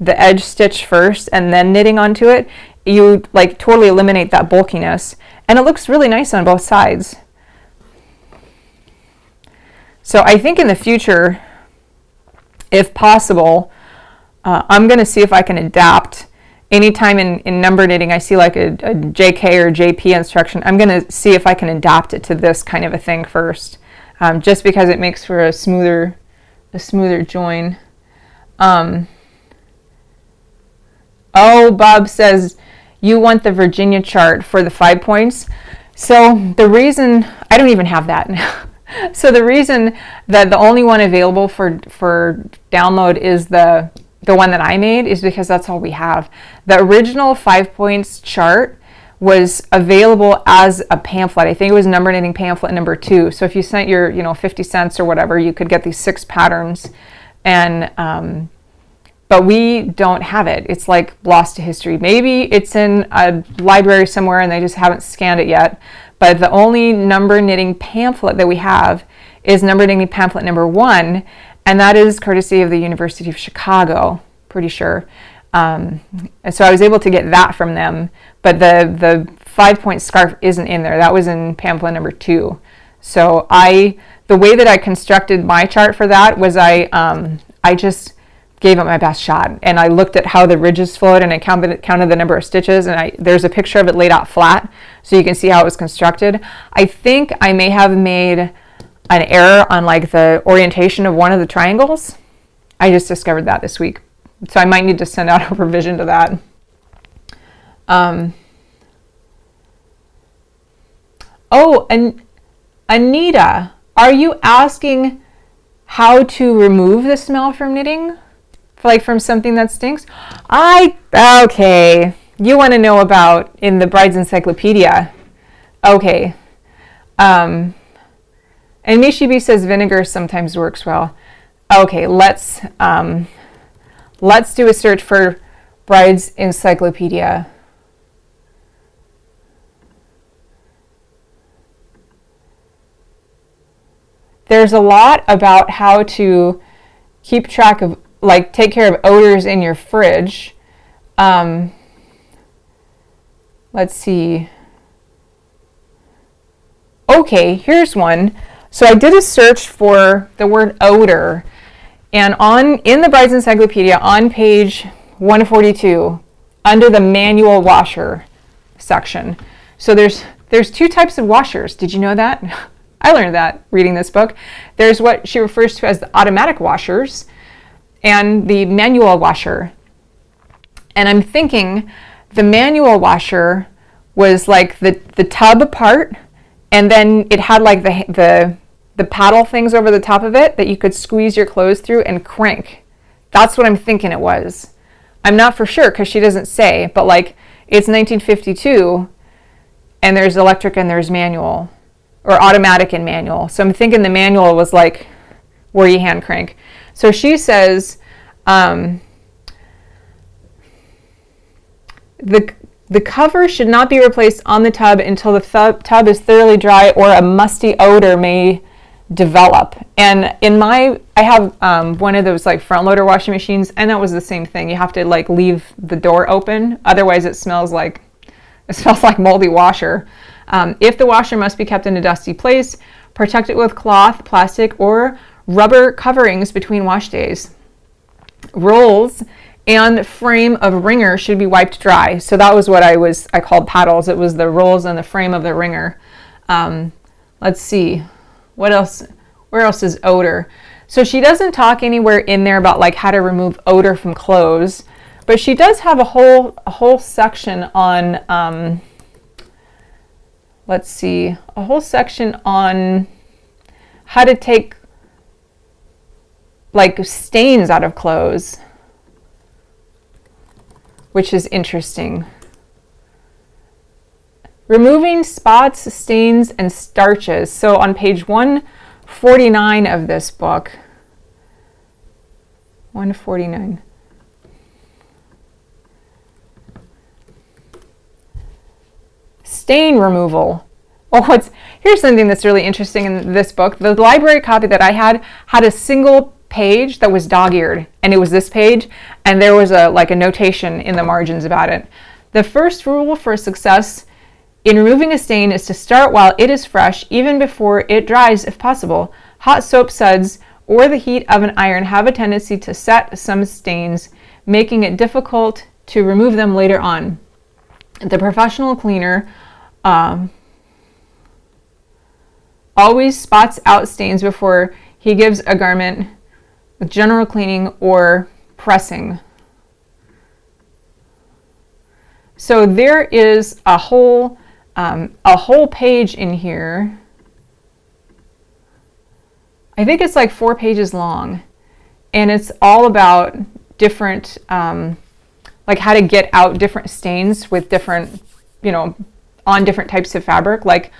the edge stitch first and then knitting onto it, you like totally eliminate that bulkiness, and it looks really nice on both sides. So I think in the future, if possible, I'm going to see if I can adapt. Anytime in number knitting I see like a JK or JP instruction, I'm going to see if I can adapt it to this kind of a thing first, just because it makes for a smoother join. Bob says you want the Virginia chart for the 5 points. So the reason, I don't even have that. So the reason that the only one available for download is the one that I made is because that's all we have. The original 5 points chart was available as a pamphlet. I think it was number knitting pamphlet number 2. So if you sent your 50 cents or whatever, you could get these 6 patterns, and but we don't have it. It's like lost to history. Maybe it's in a library somewhere and they just haven't scanned it yet. But the only number knitting pamphlet that we have is number knitting pamphlet number 1, and that is courtesy of the University of Chicago, pretty sure. And so I was able to get that from them, but the 5 point scarf isn't in there. That was in pamphlet number 2. So the way that I constructed my chart for that was I just gave it my best shot, and I looked at how the ridges flowed, and I counted the number of stitches, and there's a picture of it laid out flat, so you can see how it was constructed. I think I may have made an error on like the orientation of one of the triangles. I just discovered that this week, so I might need to send out a revision to that. And Anita, are you asking how to remove the smell from knitting? Like from something that stinks? Okay. You want to know about in the Bride's Encyclopedia. Okay. And Mishibi says vinegar sometimes works well. Okay, let's Let's do a search for Bride's Encyclopedia. There's a lot about how to keep track of, like, take care of odors in your fridge. Let's see. Okay, here's one. So I did a search for the word odor, and in the Bride's Encyclopedia, on page 142, under the manual washer section. So there's two types of washers. Did you know that? I learned that reading this book. There's what she refers to as the automatic washers and the manual washer. And I'm thinking the manual washer was like the tub part, and then it had like the paddle things over the top of it that you could squeeze your clothes through and crank. That's what I'm thinking it was. I'm not for sure because she doesn't say, but like it's 1952 and there's electric and there's manual, or automatic and manual. So I'm thinking the manual was like where you hand crank. So she says the cover should not be replaced on the tub until the tub is thoroughly dry or a musty odor may develop. And I have one of those like front loader washing machines, and that was the same thing. You have to like leave the door open, otherwise it smells like moldy washer. If the washer must be kept in a dusty place, protect it with cloth, plastic, or rubber coverings between wash days. Rolls and frame of wringer should be wiped dry. So that was what I called paddles. It was the rolls and the frame of the wringer. Let's see, what else? Where else is odor? So she doesn't talk anywhere in there about like how to remove odor from clothes, but she does have a whole section on. Let's see, a whole section on how to take like stains out of clothes, which is interesting. Removing spots, stains, and starches. So on page 149 of this book, 149. Stain removal. Oh, here's something that's really interesting in this book. The library copy that I had a single page that was dog-eared, and it was this page, and there was a notation in the margins about it. The first rule for success in removing a stain is to start while it is fresh, even before it dries if possible. Hot soap suds or the heat of an iron have a tendency to set some stains, making it difficult to remove them later on. The professional cleaner always spots out stains before he gives a garment with general cleaning or pressing. So there is a whole page in here. I think it's like 4 pages long, and it's all about different like how to get out different stains with different, on different types of fabric. Like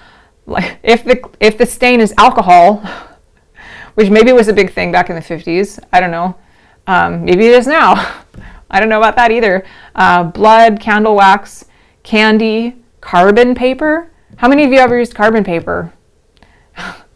if the stain is alcohol, which maybe was a big thing back in the 50s. I don't know. Maybe it is now. I don't know about that either. Blood, candle wax, candy, carbon paper. How many of you ever used carbon paper?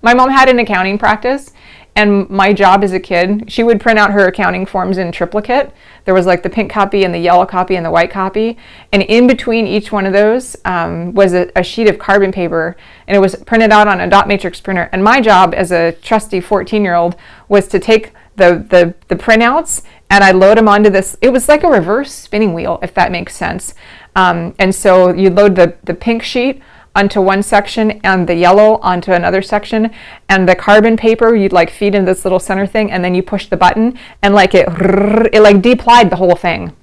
My mom had an accounting practice, and my job as a kid, she would print out her accounting forms in triplicate. There was like the pink copy and the yellow copy and the white copy. And in between each one of those was a sheet of carbon paper, and it was printed out on a dot matrix printer. And my job as a trusty 14-year-old was to take the printouts, and I load them onto this. It was like a reverse spinning wheel, if that makes sense. And so you load the pink sheet onto one section and the yellow onto another section, and the carbon paper you'd like feed in this little center thing, and then you push the button, and like it like deplied the whole thing.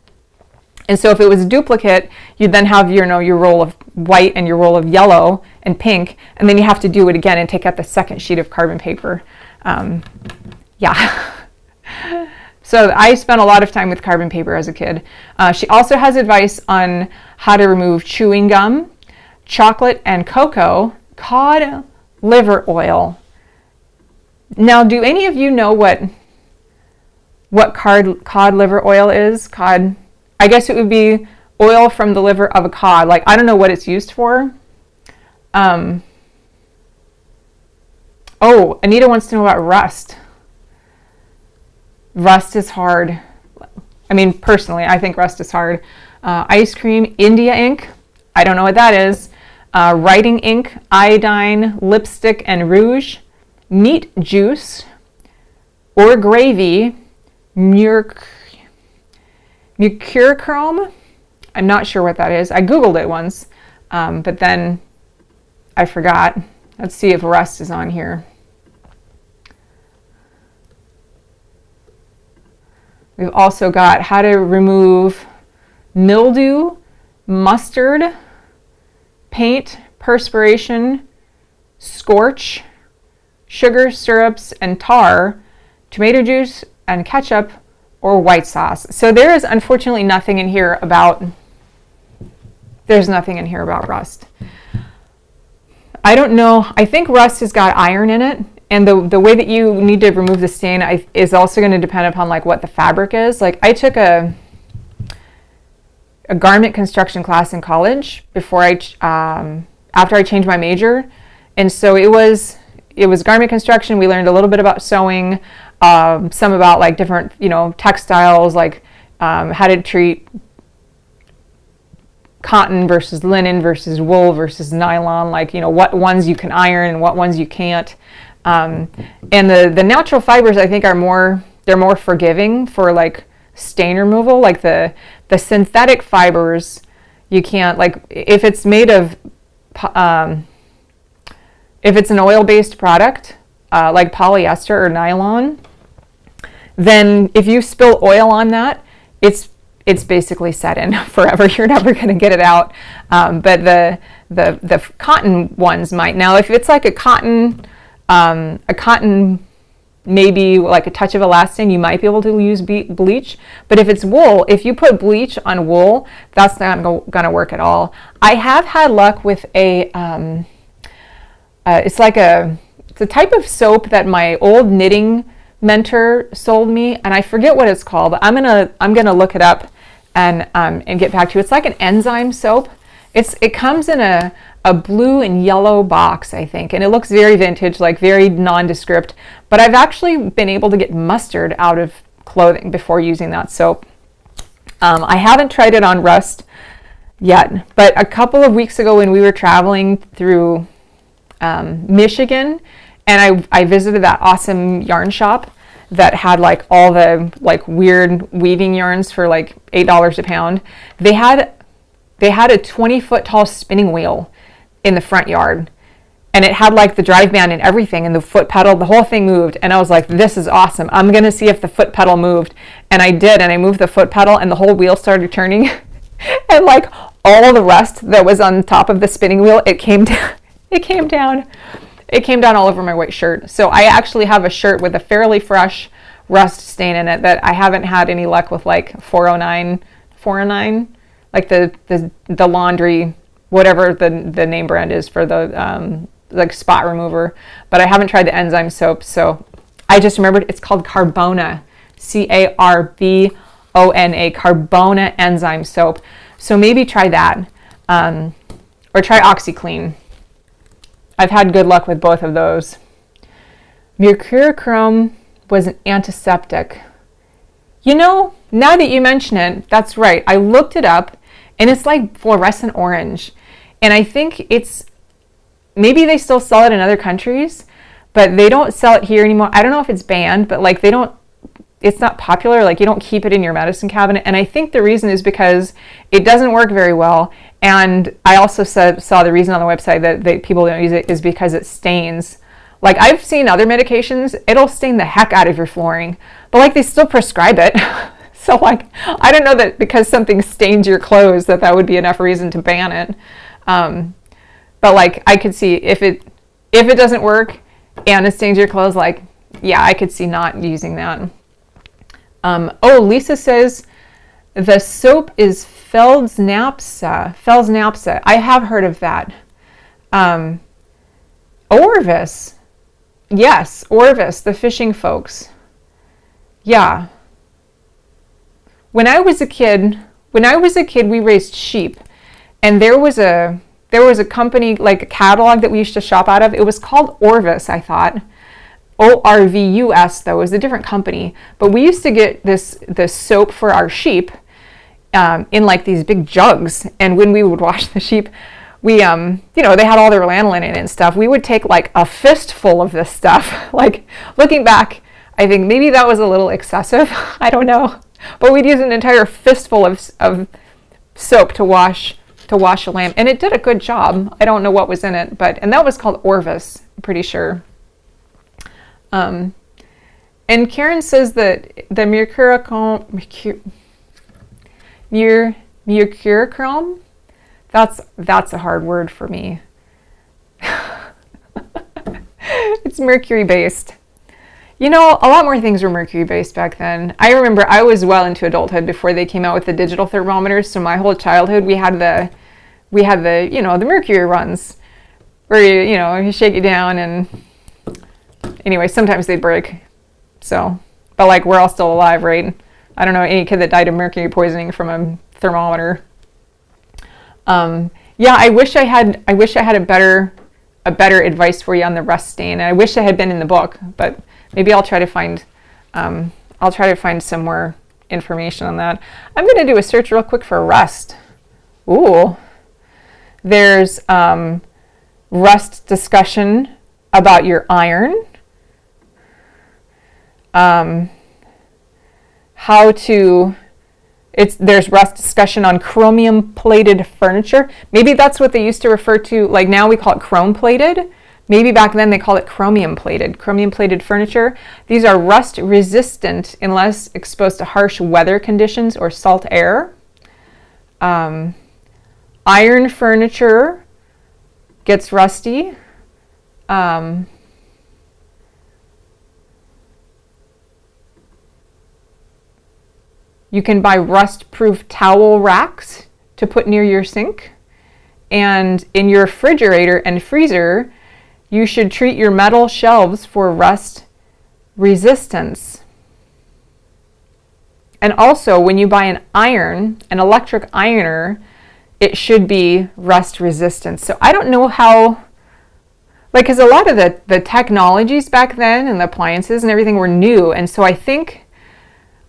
And so if it was duplicate, you'd then have your roll of white and your roll of yellow and pink, and then you have to do it again and take out the second sheet of carbon paper. Yeah. So I spent a lot of time with carbon paper as a kid. She also has advice on how to remove chewing gum, chocolate and cocoa, cod liver oil. Now, do any of you know what what cod liver oil is. Cod, I guess it would be oil from the liver of a cod. Like, I don't know what it's used for. Oh, Anita wants to know about rust. Rust is hard. I mean, personally, I think rust is hard. Ice cream, India ink. I don't know what that is. Writing ink, iodine, lipstick, and rouge. Meat juice, or gravy, mercurochrome. I'm not sure what that is. I Googled it once, but then I forgot. Let's see if rust is on here. We've also got how to remove mildew, mustard, paint, perspiration, scorch, sugar, syrups, and tar, tomato juice, and ketchup, or white sauce. So there is unfortunately nothing in here about, there's nothing in here about rust. I don't know. I think rust has got iron in it. And the way that you need to remove the stain is also going to depend upon like what the fabric is. Like, I took a garment construction class in college before after I changed my major, and so it was garment construction. We learned a little bit about sewing, some about like different textiles, like how to treat cotton versus linen versus wool versus nylon, like what ones you can iron and what ones you can't. And the natural fibers, I think, they're more forgiving for like stain removal. Like the synthetic fibers, you can't, like, if it's made of if it's an oil-based product, like polyester or nylon, then if you spill oil on that, it's basically set in forever. You're never going to get it out. But the cotton ones might. Now, if it's like a cotton, maybe like a touch of elastane, you might be able to use bleach. But if it's wool, if you put bleach on wool, that's not going to work at all. I have had luck with it's a type of soap that my old knitting mentor sold me, and I forget what it's called. But I'm gonna look it up and get back to you. It's like an enzyme soap. It comes in a blue and yellow box, I think, and it looks very vintage, like very nondescript. But I've actually been able to get mustard out of clothing before using that soap. I haven't tried it on rust yet, but a couple of weeks ago when we were traveling through Michigan, and I visited that awesome yarn shop that had like all the like weird weaving yarns for like $8 a pound. They had a 20-foot tall spinning wheel in the front yard, and it had like the drive band and everything, and the foot pedal, the whole thing moved. And I was like, this is awesome. I'm gonna see if the foot pedal moved. And I did, and I moved the foot pedal and the whole wheel started turning. And like all the rust that was on top of the spinning wheel, it came down. It came down all over my white shirt. So I actually have a shirt with a fairly fresh rust stain in it that I haven't had any luck with, like 409, like the laundry, whatever the name brand is for the like spot remover. But I haven't tried the enzyme soap. So I just remembered it's called Carbona, Carbona, Carbona enzyme soap. So maybe try that, or try OxyClean. I've had good luck with both of those. Mercurochrome was an antiseptic. Now that you mention it, that's right. I looked it up, and it's like fluorescent orange. And I think maybe they still sell it in other countries, but they don't sell it here anymore. I don't know if it's banned, but like it's not popular. Like, you don't keep it in your medicine cabinet. And I think the reason is because it doesn't work very well. And I also saw the reason on the website that people don't use it is because it stains. Like, I've seen other medications, it'll stain the heck out of your flooring, but like they still prescribe it. So like, I don't know that because something stains your clothes that would be enough reason to ban it. But like, I could see if it doesn't work and it stains your clothes, like, yeah, I could see not using that. Lisa says the soap is Felsnapsa. I have heard of that. Orvis. Yes, Orvis, the fishing folks. Yeah. when I was a kid, we raised sheep, and there was a company, like a catalog that we used to shop out of. It was called Orvis, I thought. Orvus, though, is a different company. But we used to get this soap for our sheep in like these big jugs. And when we would wash the sheep, we, they had all their lanolin in it and stuff. We would take like a fistful of this stuff. Like, looking back, I think maybe that was a little excessive. I don't know. But we'd use an entire fistful of soap to wash a lamb, and it did a good job. I don't know what was in it, and that was called Orvis, I'm pretty sure. And Karen says that the mercurochrome, that's a hard word for me. It's mercury based. A lot more things were mercury based back then. I remember I was well into adulthood before they came out with the digital thermometers. So my whole childhood we had the the mercury runs where you shake it down, and anyway, sometimes they'd break. So, but like, we're all still alive, right? I don't know any kid that died of mercury poisoning from a thermometer. Yeah, I wish I had a better advice for you on the rust stain. And I wish it had been in the book, but maybe I'll try to find some more information on that. I'm going to do a search real quick for rust. Ooh, there's rust discussion about your iron. There's rust discussion on chromium plated furniture. Maybe that's what they used to refer to, like now we call it chrome plated. Maybe back then they called it chromium plated furniture. These are rust resistant unless exposed to harsh weather conditions or salt air. Iron furniture gets rusty. You can buy rust-proof towel racks to put near your sink. And in your refrigerator and freezer, you should treat your metal shelves for rust resistance. And also, when you buy an electric ironer, it should be rust resistant. So I don't know how, because a lot of the technologies back then and the appliances and everything were new. And so I think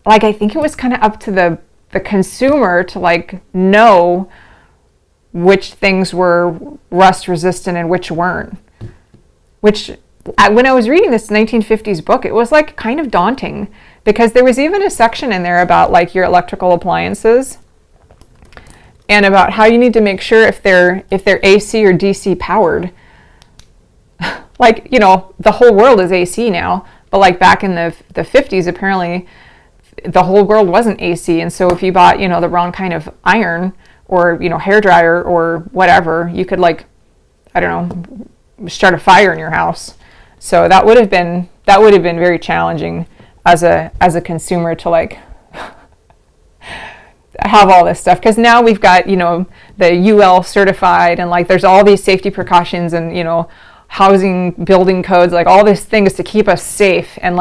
it was kind of up to the consumer to know which things were rust resistant and which weren't. Which, when I was reading this 1950s book, it was kind of daunting, because there was even a section in there about your electrical appliances and about how you need to make sure if they're AC or DC powered. The whole world is AC now, but back in the 50s, apparently the whole world wasn't AC, and so if you bought the wrong kind of iron or hair dryer or whatever, you could start a fire in your house. So that would have been very challenging as a consumer to have all this stuff, because now we've got the UL certified, and there's all these safety precautions and housing building codes, all these things to keep us safe, and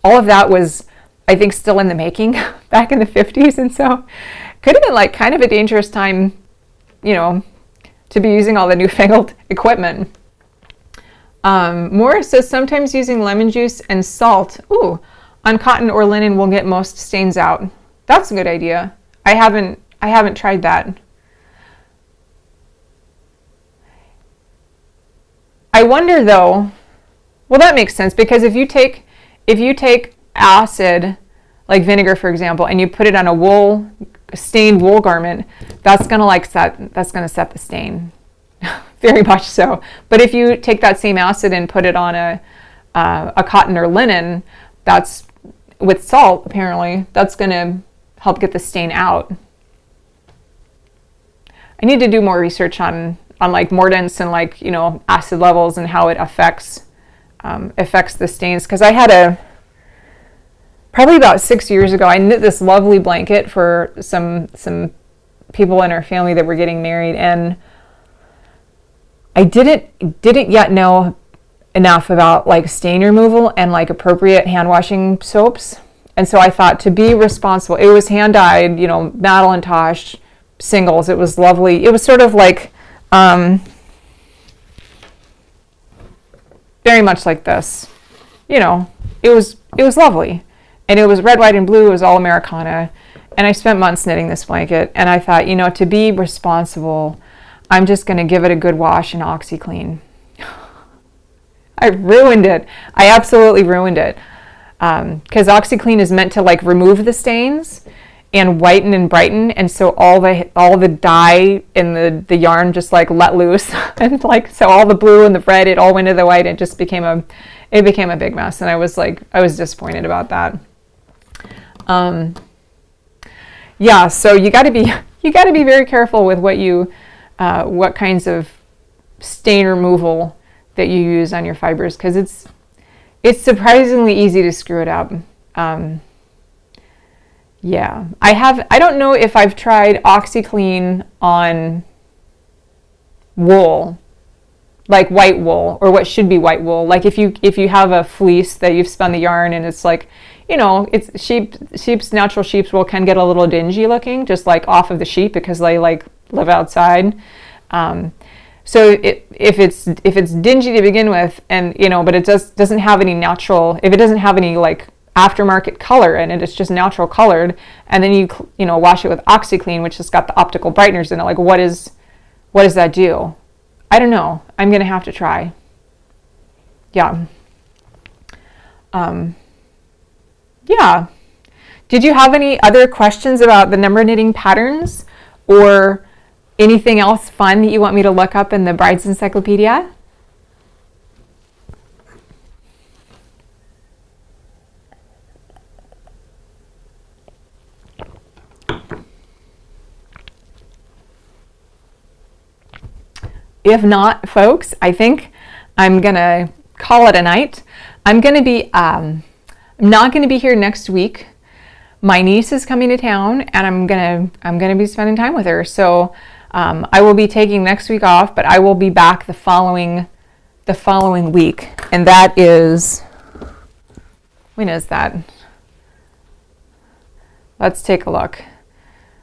all of that was, I think, still in the making back in the 50s, and so could have been kind of a dangerous time, to be using all the newfangled equipment. Morris says sometimes using lemon juice and salt, on cotton or linen will get most stains out. That's a good idea. I haven't tried that. I wonder though. Well, that makes sense, because if you take acid, like vinegar for example, and you put it on a stained wool garment, that's gonna set the stain. Very much so. But if you take that same acid and put it on a cotton or linen, that's with salt, apparently, that's gonna help get the stain out. I need to do more research on mordants and acid levels and how it affects the stains, because I had probably about 6 years ago, I knit this lovely blanket for some people in our family that were getting married, and I didn't yet know enough about stain removal and appropriate hand washing soaps, And so I thought, to be responsible, it was hand dyed, you know, Madeline Tosh singles. It was lovely. It was sort of like, very much like this, you know, it was lovely. And it was red, white, and blue. It was all Americana. And I spent months knitting this blanket. And I thought, you know, to be responsible, I'm just going to give it a good wash in OxiClean. I ruined it. I absolutely ruined it. Because OxiClean is meant to like remove the stains and whiten and brighten, and so all the dye in the yarn just like let loose, and like so all the blue and the red, it all went to the white. It just became a big mess, and I was disappointed about that. Yeah, so you got to be very careful with what kinds of stain removal that you use on your fibers, because it's surprisingly easy to screw it up. Yeah, I don't know if I've tried OxiClean on wool, like white wool, or what should be white wool. Like if you have a fleece that you've spun the yarn and it's like, you know, it's natural sheep's wool can get a little dingy looking, just like off of the sheep, because they like live outside. So if it's dingy to begin with, and you know, but it doesn't have any natural, if it doesn't have any like aftermarket color in it, it's just natural colored, and then you know, wash it with OxiClean, which has got the optical brighteners in it. Like what does that do? I don't know. I'm gonna have to try. Yeah. Yeah. Did you have any other questions about the number knitting patterns, or anything else fun that you want me to look up in the Bride's Encyclopedia? If not, folks, I think I'm gonna call it a night. I'm not gonna be here next week. My niece is coming to town, and I'm gonna be spending time with her. So I will be taking next week off, but I will be back the following week, and that is, when is that? Let's take a look.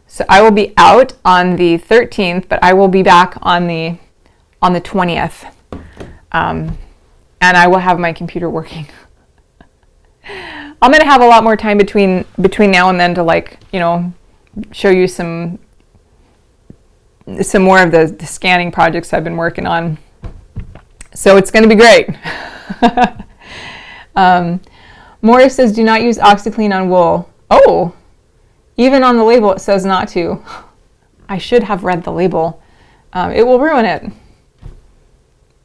So I will be out on the 13th, but I will be back on the 20th, and I will have my computer working. I'm going to have a lot more time between now and then to, like, you know, show you some more of the scanning projects I've been working on. So it's going to be great. Morris says, do not use OxiClean on wool. Oh, even on the label it says not to. I should have read the label. It will ruin it.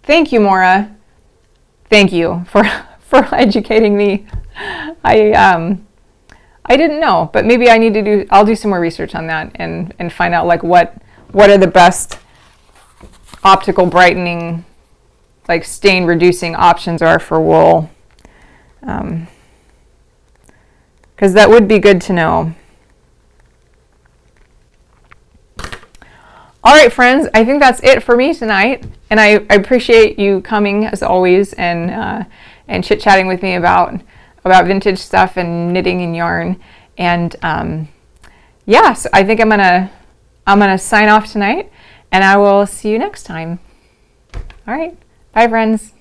Thank you, Maura. Thank you for educating me. I didn't know, but maybe I'll do some more research on that and find out like what are the best optical brightening, like stain reducing options are for wool. Because that would be good to know. All right, friends, I think that's it for me tonight. And I appreciate you coming as always and chit-chatting with me about vintage stuff and knitting and yarn. And yeah, so I think I'm gonna sign off tonight, and I will see you next time. All right, bye, friends.